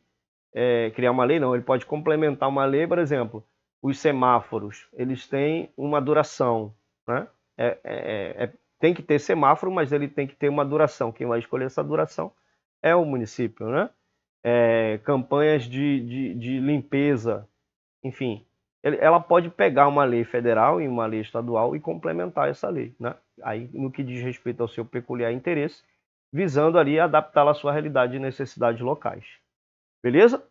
não, ele pode complementar uma lei, por exemplo, os semáforos, eles têm uma duração, né? Tem que ter semáforo, mas ele tem que ter uma duração. Quem vai escolher essa duração é o município, né? Campanhas de limpeza, enfim, ela pode pegar uma lei federal e uma lei estadual e complementar essa lei, né? Aí, no que diz respeito ao seu peculiar interesse, visando ali adaptá-la à sua realidade e necessidades locais. Beleza?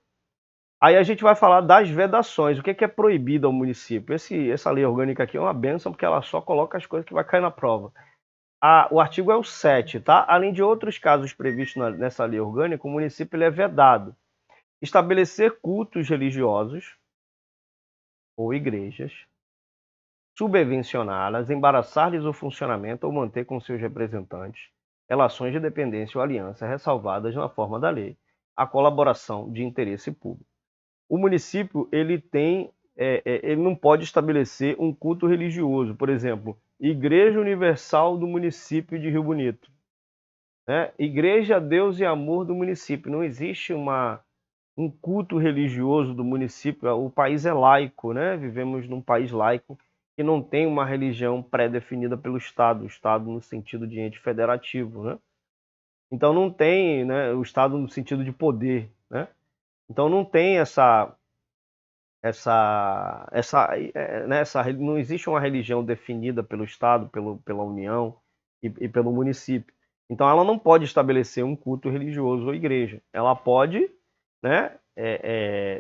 Aí a gente vai falar das vedações. O que é proibido ao município? Essa lei orgânica aqui é uma bênção porque ela só coloca as coisas que vai cair na prova. O artigo é o 7, tá? Além de outros casos previstos nessa lei orgânica, o município ele é vedado estabelecer cultos religiosos ou igrejas, subvencioná-las, embaraçar-lhes o funcionamento ou manter com seus representantes relações de dependência ou aliança ressalvadas na forma da lei, a colaboração de interesse público. O município ele não pode estabelecer um culto religioso, por exemplo, Igreja Universal do município de Rio Bonito, né? Igreja Deus e Amor do município. Não existe um culto religioso do município. O país é laico, né? Vivemos num país laico que não tem uma religião pré-definida pelo Estado, o Estado no sentido de ente federativo, né? Então não tem, né, o Estado no sentido de poder, né? Então não tem não existe uma religião definida pelo Estado, pela União e pelo município. Então ela não pode estabelecer um culto religioso ou igreja. Ela pode, né,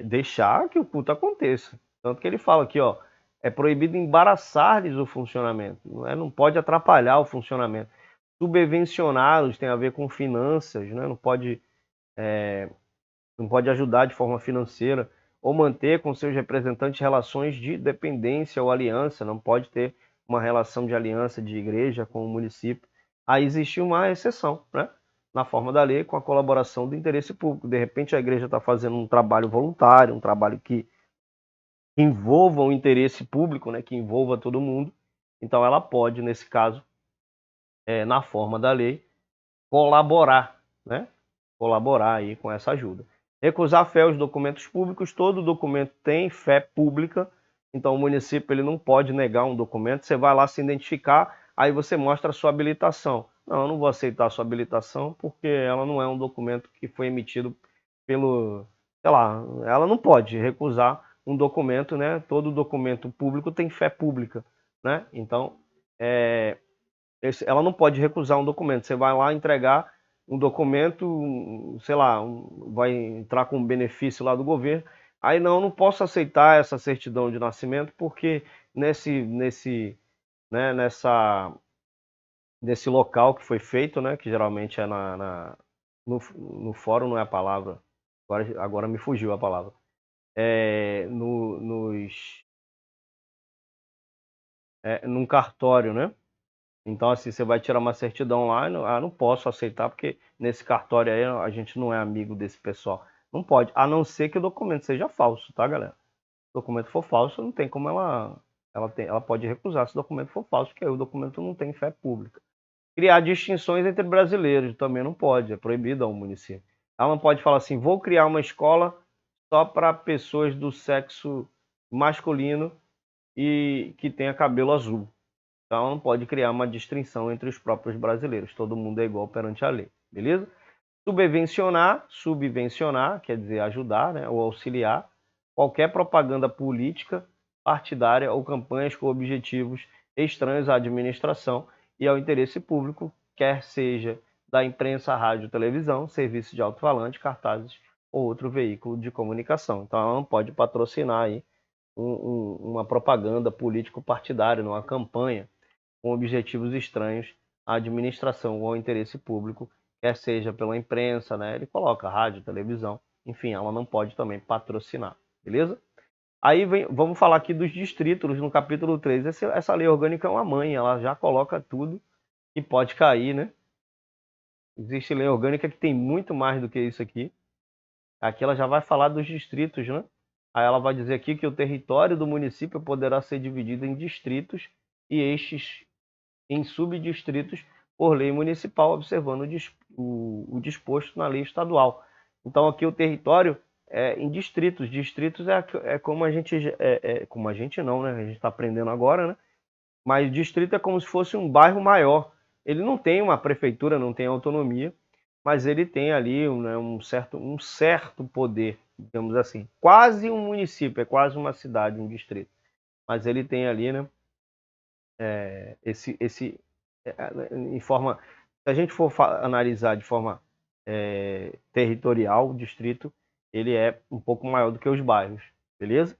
deixar que o culto aconteça. Tanto que ele fala aqui, ó, é proibido embaraçar-lhes o funcionamento, não pode atrapalhar o funcionamento. Subvencioná-los tem a ver com finanças, né, não pode ajudar de forma financeira ou manter com seus representantes relações de dependência ou aliança, não pode ter uma relação de aliança de igreja com o município. Aí existe uma exceção, né? na forma da lei, com a colaboração do interesse público. De repente a igreja está fazendo um trabalho voluntário, um trabalho que envolva o interesse público, né, que envolva todo mundo. Então ela pode, nesse caso, na forma da lei, colaborar, né? Colaborar aí com essa ajuda. Recusar fé aos documentos públicos. Todo documento tem fé pública, então o município ele não pode negar um documento. Você vai lá se identificar, aí você mostra a sua habilitação. Não, eu não vou aceitar a sua habilitação porque ela não é um documento que foi emitido pelo, sei lá, ela não pode recusar um documento, né? Todo documento público tem fé pública, né? Então, ela não pode recusar um documento. Você vai lá entregar um documento, sei lá, vai entrar com um benefício lá do governo. Aí não posso aceitar essa certidão de nascimento porque nesse local que foi feito, né, que geralmente é no fórum, não é a palavra. Agora me fugiu a palavra. Num cartório, né? Então, assim, você vai tirar uma certidão lá, não posso aceitar, porque nesse cartório aí a gente não é amigo desse pessoal. Não pode, a não ser que o documento seja falso, tá, galera? Se o documento for falso, não tem como ela pode recusar se o documento for falso, porque aí o documento não tem fé pública. Criar distinções entre brasileiros também não pode, é proibido ao município. Ela não pode falar assim, vou criar uma escola só para pessoas do sexo masculino e que tenha cabelo azul. Então não pode criar uma distinção entre os próprios brasileiros. Todo mundo é igual perante a lei, beleza? Subvencionar, quer dizer ajudar, né, ou auxiliar qualquer propaganda política, partidária ou campanhas com objetivos estranhos à administração e ao interesse público, quer seja da imprensa, rádio, televisão, serviço de alto-falante, cartazes ou outro veículo de comunicação. Então ela não pode patrocinar aí uma propaganda político-partidária, numa campanha com objetivos estranhos à administração ou ao interesse público, quer seja pela imprensa, né? Ele coloca rádio, televisão, enfim, ela não pode também patrocinar, beleza? Aí vamos falar aqui dos distritos no capítulo 3. Essa lei orgânica é uma mãe, ela já coloca tudo que pode cair, né? Existe lei orgânica que tem muito mais do que isso aqui. Aqui ela já vai falar dos distritos, né? Aí ela vai dizer aqui que o território do município poderá ser dividido em distritos e estes em subdistritos por lei municipal, observando o disposto na lei estadual. Então aqui o território é em distritos. Distritos é como a gente como a gente não, né? A gente está aprendendo agora, né? Mas distrito é como se fosse um bairro maior. Ele não tem uma prefeitura, não tem autonomia, mas ele tem ali, né, um certo poder, digamos assim. Quase um município, é quase uma cidade, um distrito. Mas ele tem ali, né? Em forma, se a gente for analisar de forma territorial, o distrito ele é um pouco maior do que os bairros, beleza?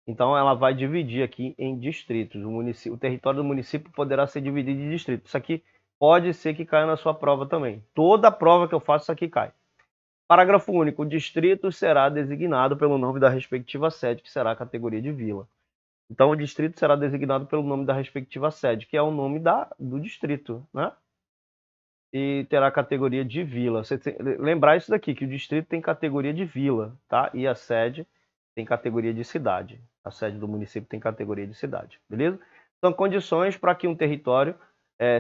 Então ela vai dividir aqui em distritos. O território do município poderá ser dividido em distritos. Isso aqui pode ser que caia na sua prova também. Toda prova que eu faço, isso aqui cai. Parágrafo único. O distrito será designado pelo nome da respectiva sede, que será a categoria de vila. Então, o distrito será designado pelo nome da respectiva sede, que é o nome do distrito, né? E terá categoria de vila. Você tem, lembrar isso daqui, que o distrito tem categoria de vila, tá? E a sede tem categoria de cidade. A sede do município tem categoria de cidade, beleza? São condições para que um território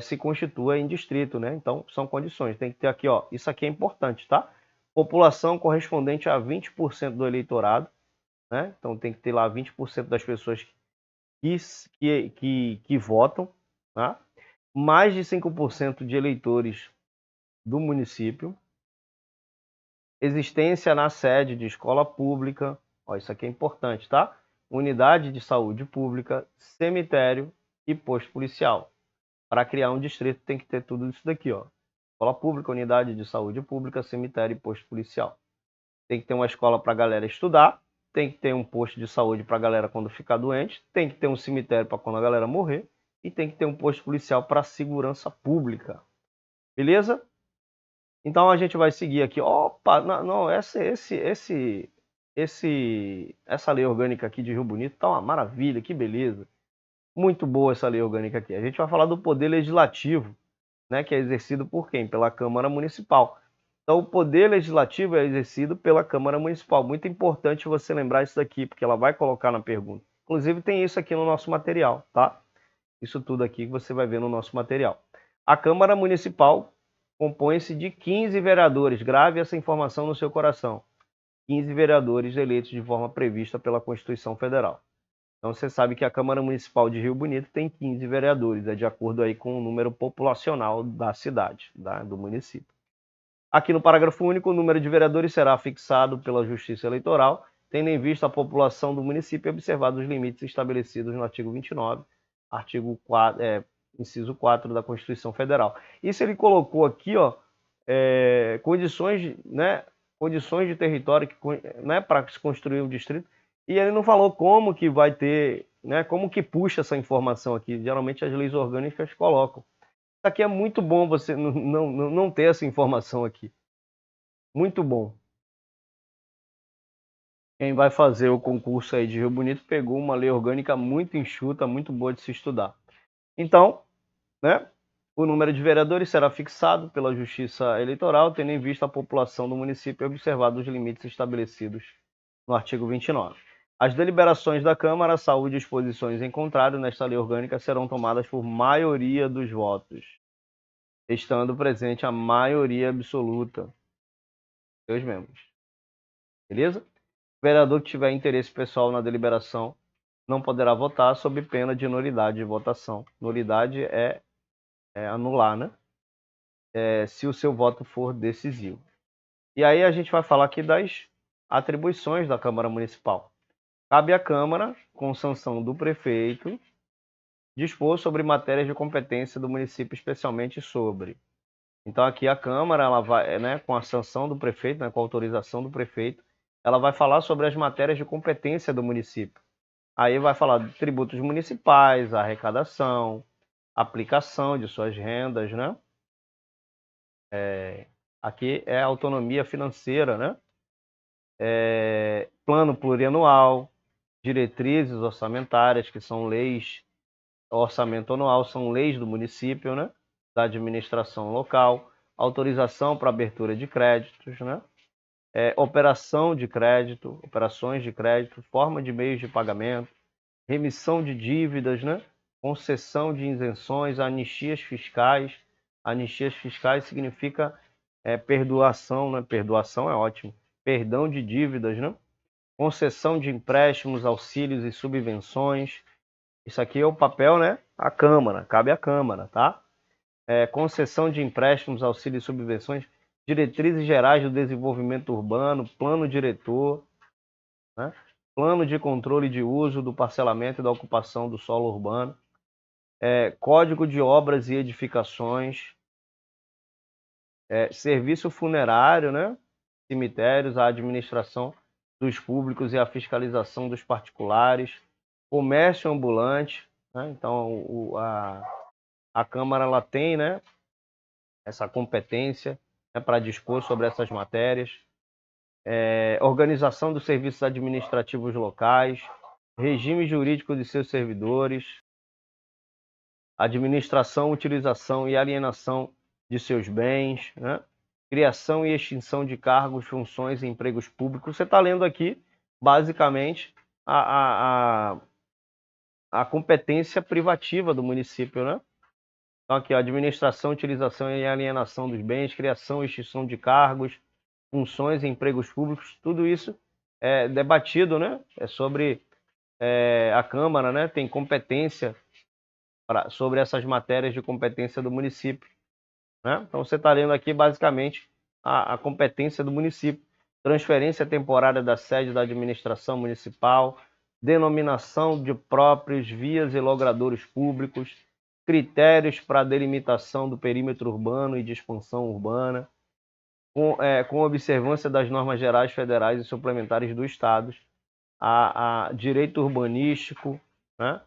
se constitua em distrito, né? Então, são condições. Tem que ter aqui, ó, isso aqui é importante, tá? População correspondente a 20% do eleitorado, né? Então, tem que ter lá 20% das pessoas que votam, tá? Mais de 5% de eleitores do município, existência na sede de escola pública, ó, isso aqui é importante, tá? Unidade de saúde pública, cemitério e posto policial. Para criar um distrito tem que ter tudo isso daqui, ó. Escola pública, unidade de saúde pública, cemitério e posto policial. Tem que ter uma escola para a galera estudar, tem que ter um posto de saúde para a galera quando ficar doente, tem que ter um cemitério para quando a galera morrer e tem que ter um posto policial para segurança pública. Beleza? Então a gente vai seguir aqui. Opa, não, essa lei orgânica aqui de Rio Bonito tá uma maravilha, que beleza. Muito boa essa lei orgânica aqui. A gente vai falar do poder legislativo, né, que é exercido por quem? Pela Câmara Municipal. Então, o poder legislativo é exercido pela Câmara Municipal. Muito importante você lembrar isso daqui, porque ela vai colocar na pergunta. Inclusive, tem isso aqui no nosso material, tá? Isso tudo aqui que você vai ver no nosso material. A Câmara Municipal compõe-se de 15 vereadores. Grave essa informação no seu coração. 15 vereadores eleitos de forma prevista pela Constituição Federal. Então, você sabe que a Câmara Municipal de Rio Bonito tem 15 vereadores, é de acordo aí com o número populacional da cidade, do município. Aqui no parágrafo único, o número de vereadores será fixado pela Justiça Eleitoral, tendo em vista a população do município e observados os limites estabelecidos no artigo 29, artigo 4, inciso 4 da Constituição Federal. Isso ele colocou aqui, ó, condições, né, condições de território né, para se construir um distrito, e ele não falou como que vai ter, né, como que puxa essa informação aqui. Geralmente as leis orgânicas colocam. Isso aqui é muito bom você não ter essa informação aqui. Muito bom. Quem vai fazer o concurso aí de Rio Bonito pegou uma lei orgânica muito enxuta, muito boa de se estudar. Então, né, o número de vereadores será fixado pela Justiça Eleitoral, tendo em vista a população do município e observado os limites estabelecidos no artigo 29. As deliberações da Câmara, salvo disposições em contrário nesta lei orgânica, serão tomadas por maioria dos votos, estando presente a maioria absoluta dos seus membros. Beleza? O vereador que tiver interesse pessoal na deliberação não poderá votar sob pena de nulidade de votação. Nulidade é anular, né? Se o seu voto for decisivo. E aí a gente vai falar aqui das atribuições da Câmara Municipal. Cabe à Câmara, com sanção do prefeito, dispor sobre matérias de competência do município, especialmente sobre. Então aqui a Câmara, ela vai, né, com a sanção do prefeito, né, com a autorização do prefeito, ela vai falar sobre as matérias de competência do município. Aí vai falar de tributos municipais, arrecadação, aplicação de suas rendas, né? Aqui é autonomia financeira, né? Plano plurianual, diretrizes orçamentárias, que são leis, orçamento anual, são leis do município, né? Da administração local, autorização para abertura de créditos, né? Operação de crédito, operações de crédito, forma de meios de pagamento, remissão de dívidas, né? Concessão de isenções, anistias fiscais. Anistias fiscais significa perdoação, né? Perdoação é ótimo. Perdão de dívidas, né? Concessão de empréstimos, auxílios e subvenções. Isso aqui é o papel, né? A Câmara, cabe à Câmara, tá? Concessão de empréstimos, auxílios e subvenções, diretrizes gerais do desenvolvimento urbano, plano diretor, né? Plano de controle de uso do parcelamento e da ocupação do solo urbano, código de obras e edificações, serviço funerário, né? Cemitérios, a administração dos públicos e a fiscalização dos particulares, comércio ambulante, né? Então a Câmara ela tem, né, essa competência, né, para dispor sobre essas matérias. Organização dos serviços administrativos locais, regime jurídico de seus servidores, administração, utilização e alienação de seus bens, né? Criação e extinção de cargos, funções e empregos públicos. Você está lendo aqui, basicamente, a competência privativa do município, né? Então, aqui, administração, utilização e alienação dos bens, criação e extinção de cargos, funções e empregos públicos, tudo isso é debatido, né? É sobre a Câmara, né? Tem competência sobre essas matérias de competência do município, né? Então você está lendo aqui basicamente a competência do município, transferência temporária da sede da administração municipal, denominação de próprios vias e logradouros públicos, critérios para a delimitação do perímetro urbano e de expansão urbana, com observância das normas gerais federais e suplementares do Estado, a direito urbanístico, né?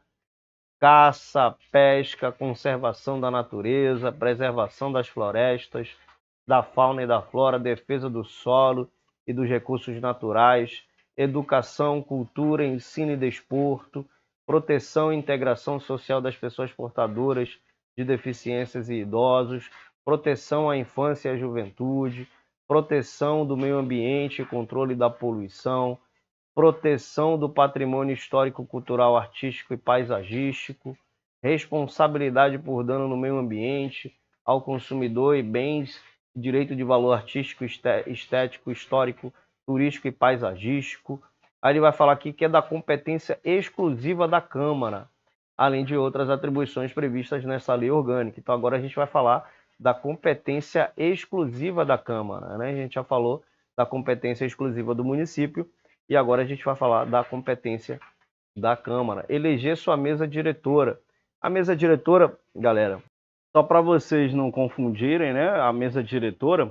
Caça, pesca, conservação da natureza, preservação das florestas, da fauna e da flora, defesa do solo e dos recursos naturais, educação, cultura, ensino e desporto, proteção e integração social das pessoas portadoras de deficiências e idosos, proteção à infância e à juventude, proteção do meio ambiente, controle da poluição, proteção do patrimônio histórico, cultural, artístico e paisagístico, responsabilidade por dano no meio ambiente, ao consumidor e bens, direito de valor artístico, estético, histórico, turístico e paisagístico. Aí ele vai falar aqui que é da competência exclusiva da Câmara, além de outras atribuições previstas nessa lei orgânica. Então agora a gente vai falar da competência exclusiva da Câmara, né? A gente já falou da competência exclusiva do município e agora a gente vai falar da competência da Câmara. Eleger sua mesa diretora. A mesa diretora, galera, só para vocês não confundirem, né? A mesa diretora,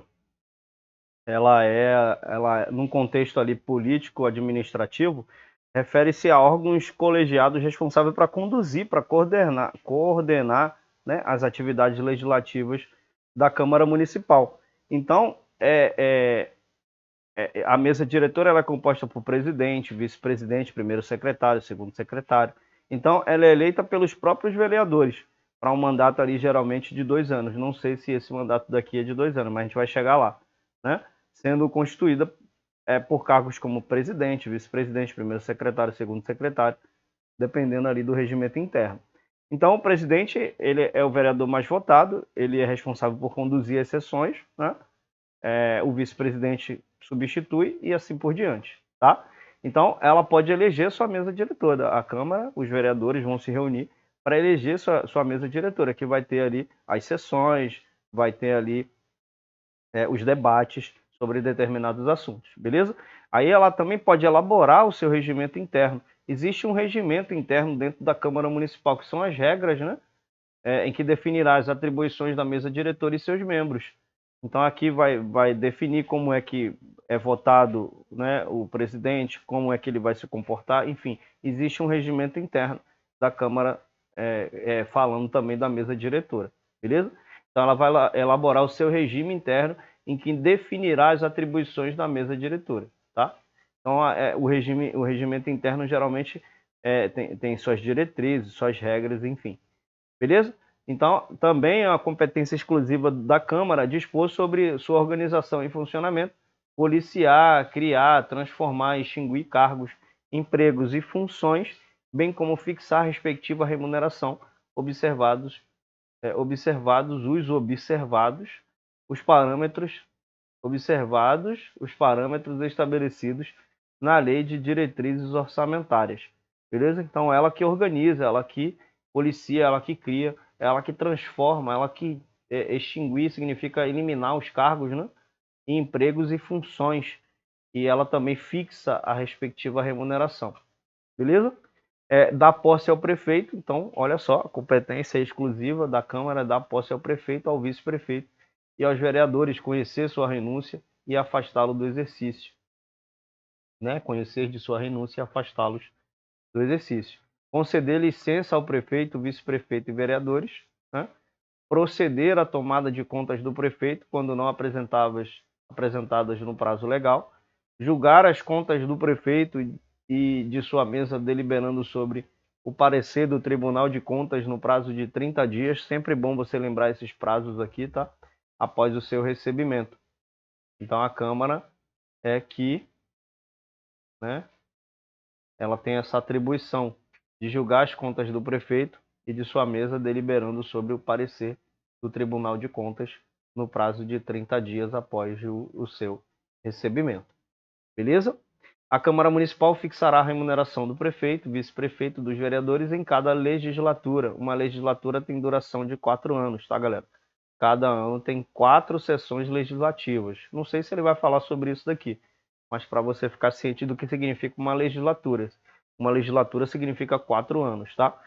ela num contexto ali político, administrativo, refere-se a órgãos colegiados responsáveis para conduzir, para coordenar, né, as atividades legislativas da Câmara Municipal. Então, a mesa diretora ela é composta por presidente, vice-presidente, primeiro secretário, segundo secretário. Então, ela é eleita pelos próprios vereadores, para um mandato ali geralmente de 2 anos. Não sei se esse mandato daqui é de 2 anos, mas a gente vai chegar lá, né? Sendo constituída por cargos como presidente, vice-presidente, primeiro secretário, segundo secretário, dependendo ali do regimento interno. Então, o presidente ele é o vereador mais votado, ele é responsável por conduzir as sessões, né? O vice-presidente substitui e assim por diante, tá? Então, ela pode eleger sua mesa diretora. A Câmara, os vereadores vão se reunir para eleger sua mesa diretora, que vai ter ali as sessões, vai ter ali os debates sobre determinados assuntos, beleza? Aí ela também pode elaborar o seu regimento interno. Existe um regimento interno dentro da Câmara Municipal, que são as regras, né? Em que definirá as atribuições da mesa diretora e seus membros. Então aqui vai definir como é que é votado, né, o presidente, como é que ele vai se comportar, enfim, existe um regimento interno da Câmara falando também da mesa diretora, beleza? Então ela vai elaborar o seu regime interno em que definirá as atribuições da mesa diretora, tá? Então o regimento interno geralmente tem suas diretrizes, suas regras, enfim, beleza? Então, também é uma competência exclusiva da Câmara dispor sobre sua organização e funcionamento, policiar, criar, transformar, extinguir cargos, empregos e funções, bem como fixar a respectiva remuneração, observados os parâmetros estabelecidos na Lei de Diretrizes Orçamentárias. Beleza? Então, ela que organiza, ela que policia, ela que cria, ela que transforma, ela que extinguir significa eliminar os cargos, né? E empregos e funções. E ela também fixa a respectiva remuneração. Beleza? Dá posse ao prefeito, então, olha só, a competência exclusiva da Câmara dá posse ao prefeito, ao vice-prefeito e aos vereadores conhecer sua renúncia e afastá-lo do exercício. Né? Conhecer de sua renúncia e afastá-los do exercício. Conceder licença ao prefeito, vice-prefeito e vereadores, né? Proceder à tomada de contas do prefeito quando não apresentadas no prazo legal, julgar as contas do prefeito e de sua mesa deliberando sobre o parecer do Tribunal de Contas no prazo de 30 dias, sempre bom você lembrar esses prazos aqui, tá? Após o seu recebimento. Então a Câmara né, ela tem essa atribuição de julgar as contas do prefeito e de sua mesa deliberando sobre o parecer do Tribunal de Contas no prazo de 30 dias após o seu recebimento. Beleza? A Câmara Municipal fixará a remuneração do prefeito, vice-prefeito, dos vereadores em cada legislatura. Uma legislatura tem duração de 4 anos, tá, galera? Cada ano tem 4 sessões legislativas. Não sei se ele vai falar sobre isso daqui, mas para você ficar ciente do que significa uma legislatura. Uma legislatura significa 4 anos, tá?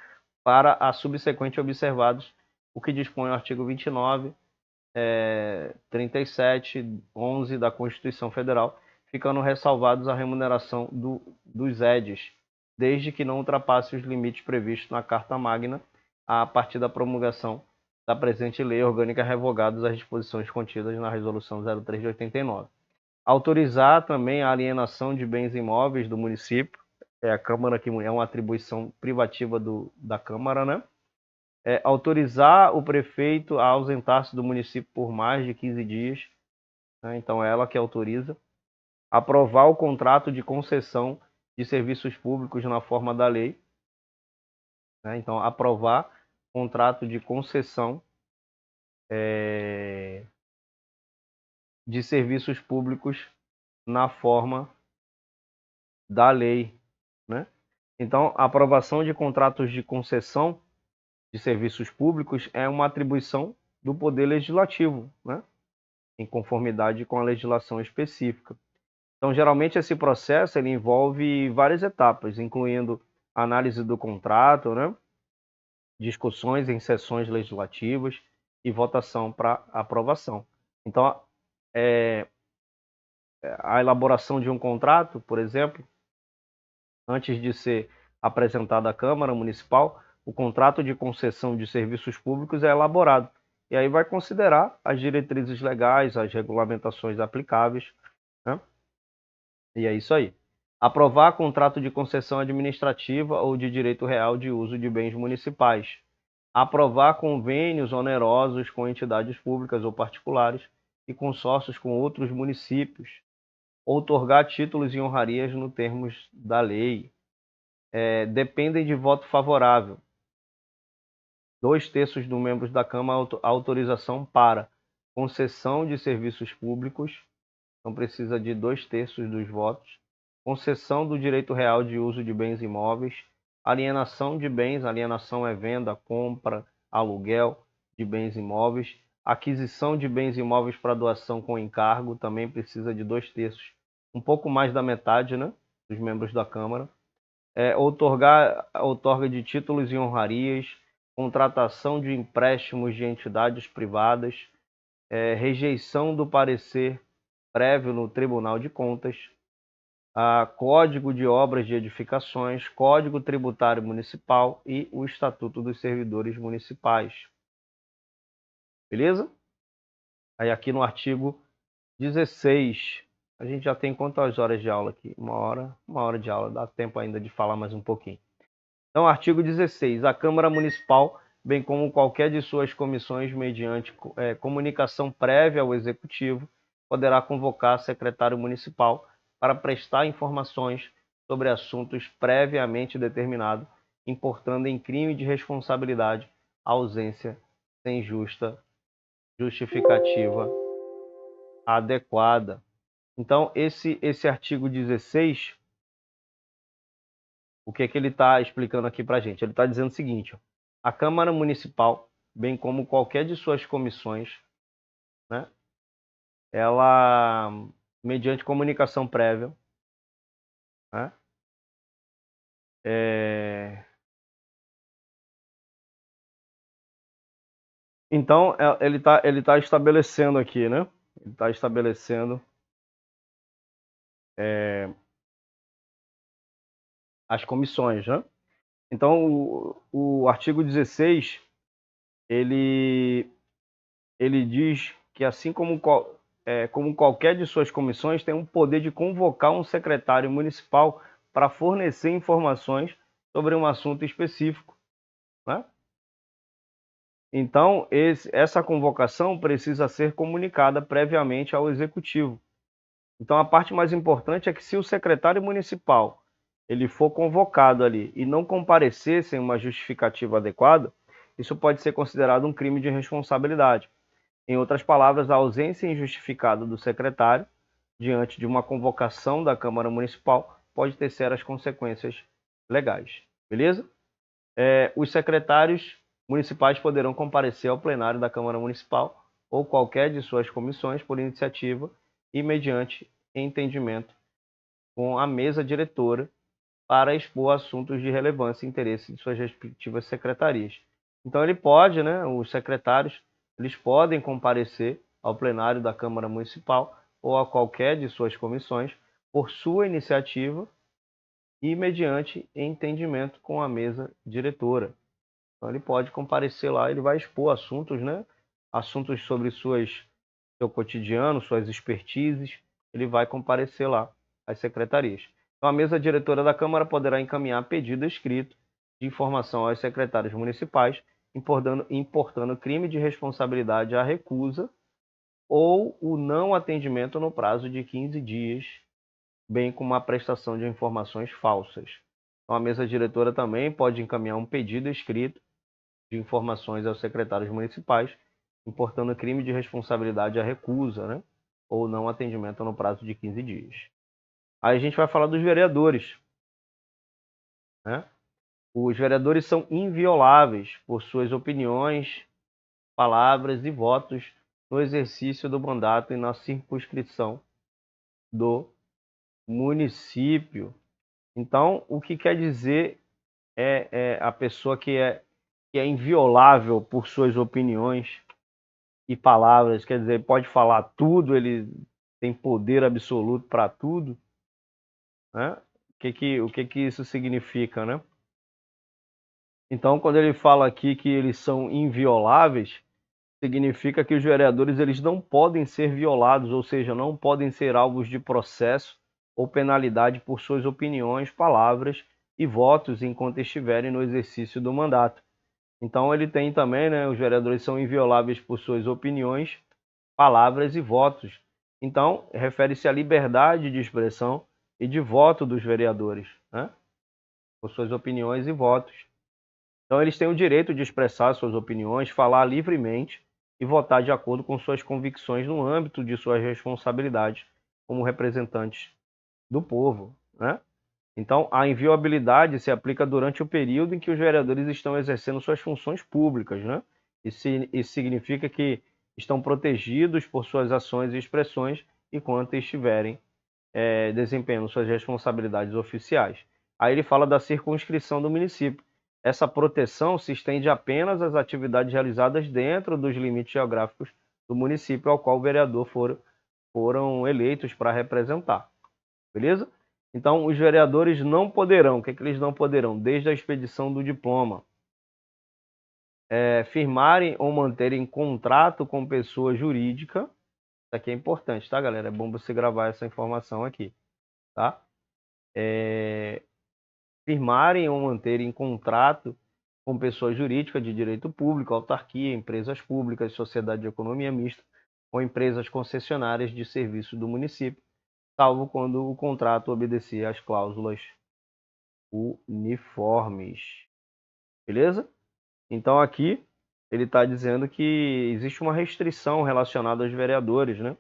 Para a subsequente observados o que dispõe o artigo 29, 37, 11 da Constituição Federal, ficando ressalvados a remuneração dos EDs, desde que não ultrapasse os limites previstos na Carta Magna, a partir da promulgação da presente lei orgânica, revogadas as disposições contidas na Resolução 03 de 89. Autorizar também a alienação de bens imóveis do município, a Câmara, que é uma atribuição privativa da Câmara, né? Autorizar o prefeito a ausentar-se do município por mais de 15 dias, né? Então, ela que autoriza. Aprovar o contrato de concessão de serviços públicos na forma da lei, né? Então, aprovar contrato de concessão de serviços públicos na forma da lei, né? Então, a aprovação de contratos de concessão de serviços públicos é uma atribuição do Poder Legislativo, né? Em conformidade com a legislação específica. Então, geralmente, esse processo ele envolve várias etapas, incluindo análise do contrato, né? Discussões em sessões legislativas e votação para aprovação. Então, a elaboração de um contrato, por exemplo, antes de ser apresentado à Câmara Municipal, o contrato de concessão de serviços públicos é elaborado. E aí vai considerar as diretrizes legais, as regulamentações aplicáveis, né? E é isso aí. Aprovar contrato de concessão administrativa ou de direito real de uso de bens municipais. Aprovar convênios onerosos com entidades públicas ou particulares e consórcios com outros municípios. Outorgar títulos e honrarias nos termos da lei. Dependem de voto favorável. 2/3 dos membros da Câmara autorização para concessão de serviços públicos. Então precisa de 2/3 dos votos. Concessão do direito real de uso de bens imóveis. Alienação de bens. Alienação é venda, compra, aluguel de bens imóveis. Aquisição de bens imóveis para doação com encargo. Também precisa de 2/3. Um pouco mais da metade, né, dos membros da Câmara. Outorga de títulos e honrarias. Contratação de empréstimos de entidades privadas. Rejeição do parecer prévio no Tribunal de Contas, Código de Obras de Edificações, Código Tributário Municipal e o Estatuto dos Servidores Municipais. Beleza? Aí aqui no artigo 16, a gente já tem quantas horas de aula aqui? Uma hora de aula, dá tempo ainda de falar mais um pouquinho. Então, artigo 16, a Câmara Municipal, bem como qualquer de suas comissões, mediante comunicação prévia ao Executivo, poderá convocar secretário municipal para prestar informações sobre assuntos previamente determinados, importando em crime de responsabilidade a ausência sem justificativa adequada. Então, esse artigo 16, o que ele está explicando aqui para a gente? Ele está dizendo o seguinte: ó, a Câmara Municipal, bem como qualquer de suas comissões, né, ela, mediante comunicação prévia, né, então ele tá estabelecendo aqui, né? Ele está estabelecendo as comissões, né? Então o artigo 16 ele diz que assim como qualquer de suas comissões tem o poder de convocar um secretário municipal para fornecer informações sobre um assunto específico, né? Então, essa convocação precisa ser comunicada previamente ao Executivo. Então, a parte mais importante é que se o secretário municipal ele for convocado ali e não comparecer sem uma justificativa adequada, isso pode ser considerado um crime de responsabilidade. Em outras palavras, a ausência injustificada do secretário diante de uma convocação da Câmara Municipal pode ter sérias consequências legais. Beleza? Os secretários municipais poderão comparecer ao plenário da Câmara Municipal ou qualquer de suas comissões por iniciativa e mediante entendimento com a mesa diretora para expor assuntos de relevância e interesse de suas respectivas secretarias. Então ele pode, né, os secretários, eles podem comparecer ao plenário da Câmara Municipal ou a qualquer de suas comissões por sua iniciativa e mediante entendimento com a mesa diretora. Então ele pode comparecer lá, ele vai expor assuntos, né? Assuntos sobre seu cotidiano, suas expertises, ele vai comparecer lá às secretarias. Então a mesa diretora da Câmara poderá encaminhar pedido escrito de informação aos secretários municipais, importando crime de responsabilidade à recusa ou o não atendimento no prazo de 15 dias, bem como a prestação de informações falsas. Então, a mesa diretora também pode encaminhar um pedido escrito de informações aos secretários municipais, importando crime de responsabilidade à recusa, né? Ou não atendimento no prazo de 15 dias. Aí a gente vai falar dos vereadores, né? Os vereadores são invioláveis por suas opiniões, palavras e votos no exercício do mandato e na circunscrição do município. Então, o que quer dizer é a pessoa que é inviolável por suas opiniões e palavras, quer dizer, pode falar tudo, ele tem poder absoluto para tudo, né? O que isso significa, né? Então, quando ele fala aqui que eles são invioláveis, significa que os vereadores eles não podem ser violados, ou seja, não podem ser alvos de processo ou penalidade por suas opiniões, palavras e votos enquanto estiverem no exercício do mandato. Então ele tem também, né, os vereadores são invioláveis por suas opiniões, palavras e votos. Então, refere-se à liberdade de expressão e de voto dos vereadores, né, por suas opiniões e votos. Então, eles têm o direito de expressar suas opiniões, falar livremente e votar de acordo com suas convicções no âmbito de suas responsabilidades como representantes do povo, né? Então, a inviolabilidade se aplica durante o período em que os vereadores estão exercendo suas funções públicas, né? Isso significa que estão protegidos por suas ações e expressões enquanto estiverem desempenhando suas responsabilidades oficiais. Aí ele fala da circunscrição do município. Essa proteção se estende apenas às atividades realizadas dentro dos limites geográficos do município ao qual o vereador foram eleitos para representar. Beleza? Então, os vereadores não poderão, o que eles não poderão? Desde a expedição do diploma, firmarem ou manterem contrato com pessoa jurídica. Isso aqui é importante, tá, galera? É bom você gravar essa informação aqui, tá? Firmarem ou manterem contrato com pessoa jurídica de direito público, autarquia, empresas públicas, sociedade de economia mista ou empresas concessionárias de serviço do município, salvo quando o contrato obedecer às cláusulas uniformes. Beleza? Então aqui ele está dizendo que existe uma restrição relacionada aos vereadores, né?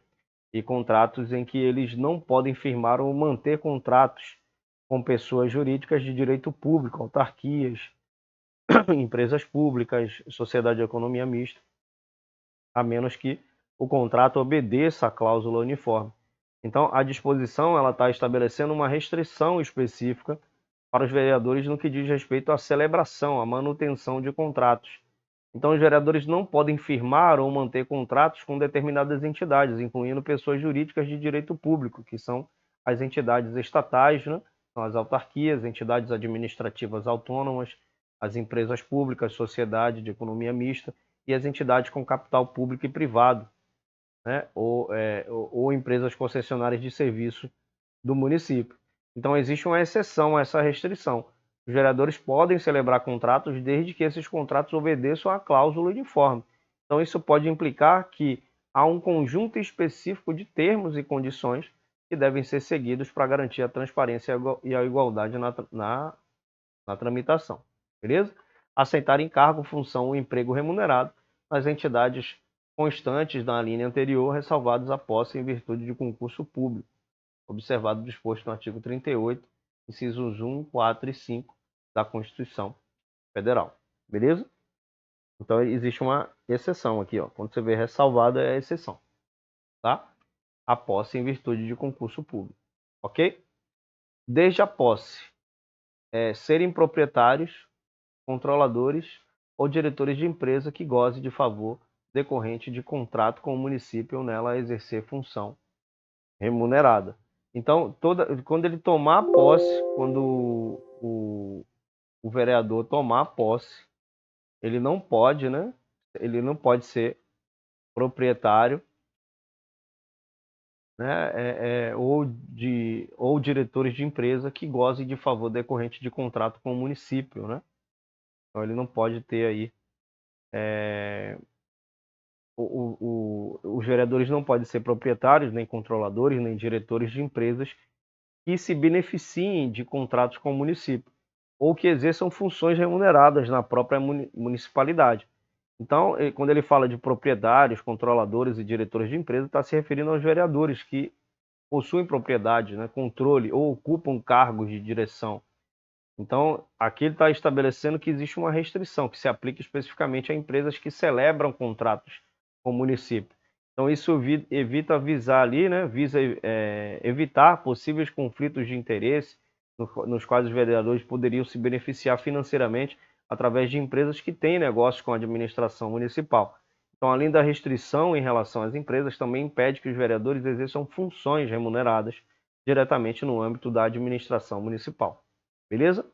E contratos em que eles não podem firmar ou manter contratos com pessoas jurídicas de direito público, autarquias, empresas públicas, sociedade de economia mista, a menos que o contrato obedeça à cláusula uniforme. Então, a disposição ela está estabelecendo uma restrição específica para os vereadores no que diz respeito à celebração, à manutenção de contratos. Então, os vereadores não podem firmar ou manter contratos com determinadas entidades, incluindo pessoas jurídicas de direito público, que são as entidades estatais, né? São as autarquias, entidades administrativas autônomas, as empresas públicas, sociedade de economia mista e as entidades com capital público e privado, né? Ou empresas concessionárias de serviço do município. Então, existe uma exceção a essa restrição. Os vereadores podem celebrar contratos desde que esses contratos obedeçam à cláusula uniforme. Então, isso pode implicar que há um conjunto específico de termos e condições que devem ser seguidos para garantir a transparência e a igualdade na tramitação. Beleza? Aceitar encargo, função ou emprego remunerado nas entidades constantes da linha anterior, ressalvados a posse em virtude de concurso público, observado o disposto no artigo 38, incisos 1, 4 e 5 da Constituição Federal. Beleza? Então, existe uma exceção aqui, ó. Quando você vê ressalvado, é a exceção. Tá? A posse em virtude de concurso público. Ok? Desde a posse, serem proprietários, controladores ou diretores de empresa que goze de favor decorrente de contrato com o município ou nela exercer função remunerada. Então, quando ele tomar posse, quando o vereador tomar posse, ele não pode, né? Ele não pode ser proprietário, né? Ou diretores de empresa que gozem de favor decorrente de contrato com o município, né? Então ele não pode ter aí os vereadores não podem ser proprietários, nem controladores, nem diretores de empresas que se beneficiem de contratos com o município ou que exerçam funções remuneradas na própria municipalidade. Então, quando ele fala de proprietários, controladores e diretores de empresas, está se referindo aos vereadores que possuem propriedade, né, controle ou ocupam cargos de direção. Então, aqui ele está estabelecendo que existe uma restrição que se aplica especificamente a empresas que celebram contratos com o município. Então, isso evita visar ali, né, visa evitar possíveis conflitos de interesse nos quais os vereadores poderiam se beneficiar financeiramente através de empresas que têm negócios com a administração municipal. Então, além da restrição em relação às empresas, também impede que os vereadores exerçam funções remuneradas diretamente no âmbito da administração municipal. Beleza?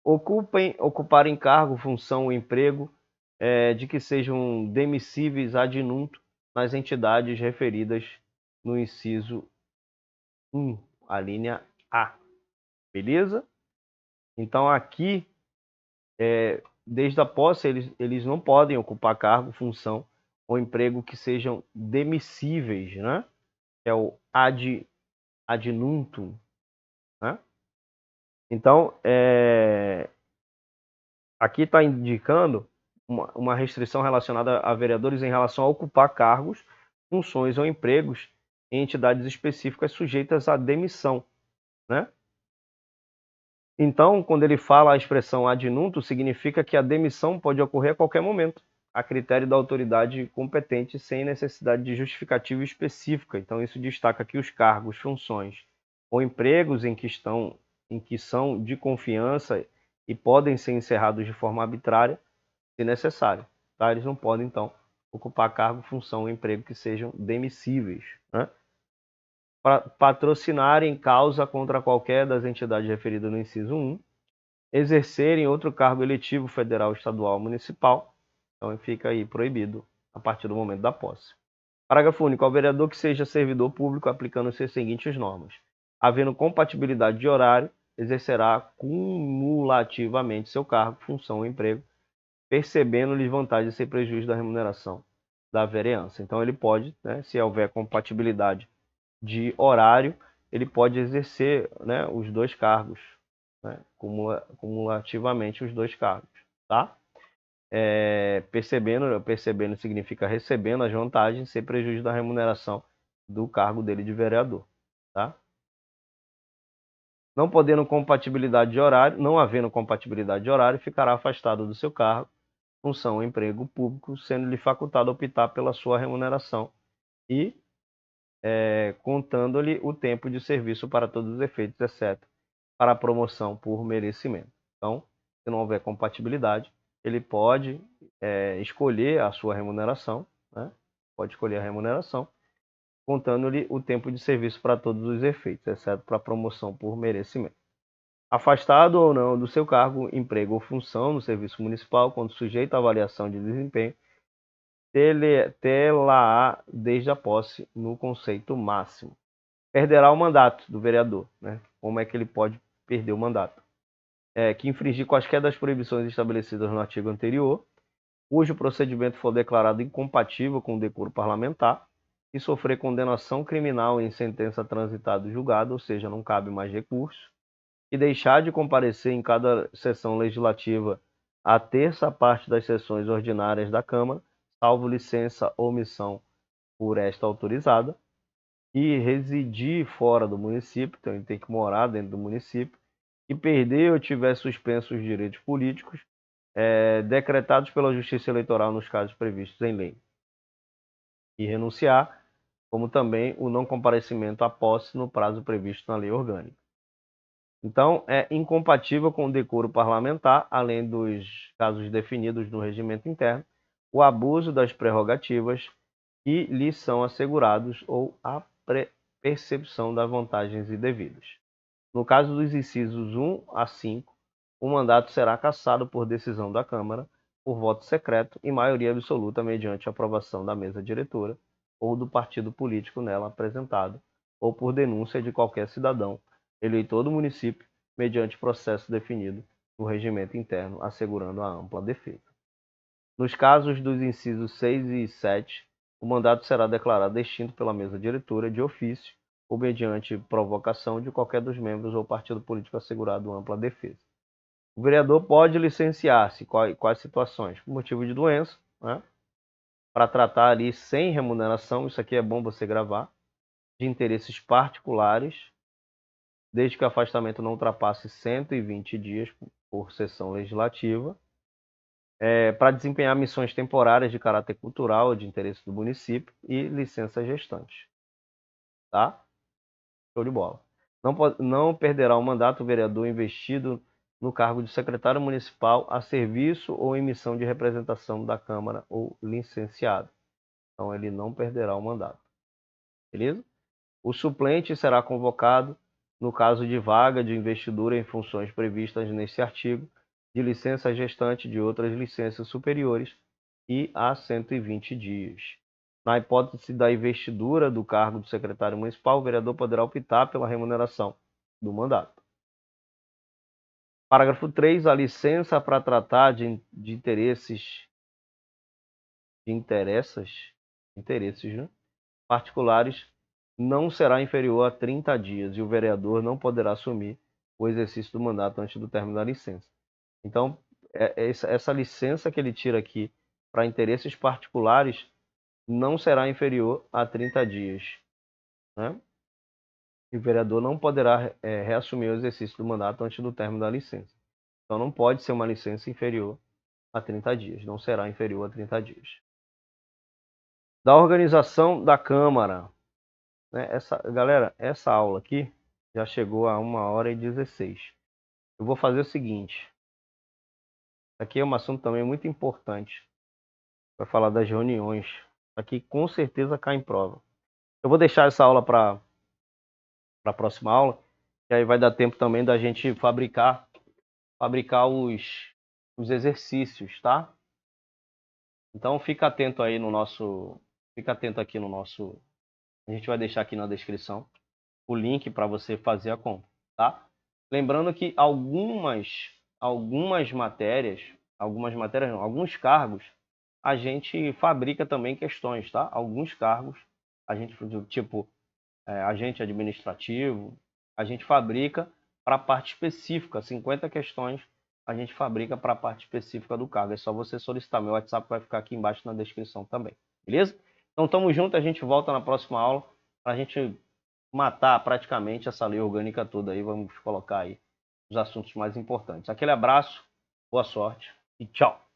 Ocuparem cargo, função ou emprego de que sejam demissíveis ad nunto nas entidades referidas no inciso 1, a linha A. Beleza? Então aqui, desde a posse, eles não podem ocupar cargo, função ou emprego que sejam demissíveis, né? É o ad nuntum, né? Então, aqui está indicando uma restrição relacionada a vereadores em relação a ocupar cargos, funções ou empregos em entidades específicas sujeitas à demissão, né? Então, quando ele fala a expressão ad nuntum, significa que a demissão pode ocorrer a qualquer momento, a critério da autoridade competente, sem necessidade de justificativa específica. Então, isso destaca que os cargos, funções ou empregos em que são de confiança e podem ser encerrados de forma arbitrária, se necessário. Tá? Eles não podem, então, ocupar cargo, função ou emprego que sejam demissíveis, né? Patrocinarem causa contra qualquer das entidades referidas no inciso 1, exercerem outro cargo eletivo federal, estadual ou municipal. Então fica aí proibido a partir do momento da posse. Parágrafo único. Ao vereador que seja servidor público, aplicando-se as seguintes normas. Havendo compatibilidade de horário, exercerá cumulativamente seu cargo, função ou emprego, percebendo-lhe vantagem sem prejuízo da remuneração da vereança. Então ele pode, né, se houver compatibilidade de horário, ele pode exercer, né, os dois cargos, né, cumulativamente os dois cargos, tá? Percebendo significa recebendo as vantagens sem prejuízo da remuneração do cargo dele de vereador, tá? Não havendo compatibilidade de horário, ficará afastado do seu cargo, função ou emprego público, sendo-lhe facultado optar pela sua remuneração e contando-lhe o tempo de serviço para todos os efeitos, exceto para a promoção por merecimento. Então, se não houver compatibilidade, ele pode escolher a sua remuneração, né? Pode escolher a remuneração, contando-lhe o tempo de serviço para todos os efeitos, exceto para a promoção por merecimento. Afastado ou não do seu cargo, emprego ou função no serviço municipal, quando sujeito à avaliação de desempenho, tê-la-á desde a posse no conceito máximo. Perderá o mandato do vereador, né? Como é que ele pode perder o mandato? Que infringir quaisquer das proibições estabelecidas no artigo anterior, cujo procedimento for declarado incompatível com o decoro parlamentar, e sofrer condenação criminal em sentença transitada e julgada, ou seja, não cabe mais recurso, e deixar de comparecer em cada sessão legislativa a terça parte das sessões ordinárias da Câmara, salvo licença ou omissão por esta autorizada, e residir fora do município, então ele tem que morar dentro do município, e perder ou tiver suspenso os direitos políticos decretados pela Justiça Eleitoral nos casos previstos em lei, e renunciar, como também o não comparecimento à posse no prazo previsto na lei orgânica. Então, é incompatível com o decoro parlamentar, além dos casos definidos no regimento interno, o abuso das prerrogativas que lhe são assegurados ou a percepção das vantagens indevidas. No caso dos incisos 1 a 5, o mandato será cassado por decisão da Câmara, por voto secreto e maioria absoluta mediante aprovação da mesa diretora ou do partido político nela apresentado, ou por denúncia de qualquer cidadão, eleitor do município, mediante processo definido no regimento interno, assegurando a ampla defesa. Nos casos dos incisos 6 e 7, o mandato será declarado extinto pela mesa diretora de ofício ou mediante provocação de qualquer dos membros ou partido político assegurado ampla defesa. O vereador pode licenciar-se, quais situações? Por motivo de doença, né? Para tratar ali sem remuneração, isso aqui é bom você gravar, de interesses particulares, desde que o afastamento não ultrapasse 120 dias por sessão legislativa, para desempenhar missões temporárias de caráter cultural ou de interesse do município e licença gestante. Tá? Show de bola. Não perderá o mandato o vereador investido no cargo de secretário municipal a serviço ou em missão de representação da Câmara ou licenciado. Então, ele não perderá o mandato. Beleza? O suplente será convocado no caso de vaga de investidura em funções previstas neste artigo, de licença gestante de outras licenças superiores e a 120 dias. Na hipótese da investidura do cargo de secretário municipal, o vereador poderá optar pela remuneração do mandato. Parágrafo 3. A licença para tratar de interesses né, particulares não será inferior a 30 dias e o vereador não poderá assumir o exercício do mandato antes do término da licença. Então, essa licença que ele tira aqui para interesses particulares não será inferior a 30 dias. Né? E o vereador não poderá reassumir o exercício do mandato antes do término da licença. Então, não pode ser uma licença inferior a 30 dias, não será inferior a 30 dias. Da organização da Câmara. Né? Galera, essa aula aqui já chegou a 1h16. Eu vou fazer o seguinte. Isso aqui é um assunto também muito importante para falar das reuniões. Aqui com certeza cai em prova. Eu vou deixar essa aula para a próxima aula, e aí vai dar tempo também da gente fabricar os exercícios, tá? Então fica atento aí fica atento aqui no nosso, a gente vai deixar aqui na descrição o link para você fazer a compra, tá? Lembrando que algumas matérias não, alguns cargos, a gente fabrica também questões, tá? Alguns cargos, a gente, tipo, agente administrativo, a gente fabrica para a parte específica, 50 questões a gente fabrica para a parte específica do cargo. É só você solicitar. Meu WhatsApp vai ficar aqui embaixo na descrição também, beleza? Então, tamo junto, a gente volta na próxima aula para a gente matar praticamente essa lei orgânica toda aí. Vamos colocar aí os assuntos mais importantes. Aquele abraço, boa sorte e tchau!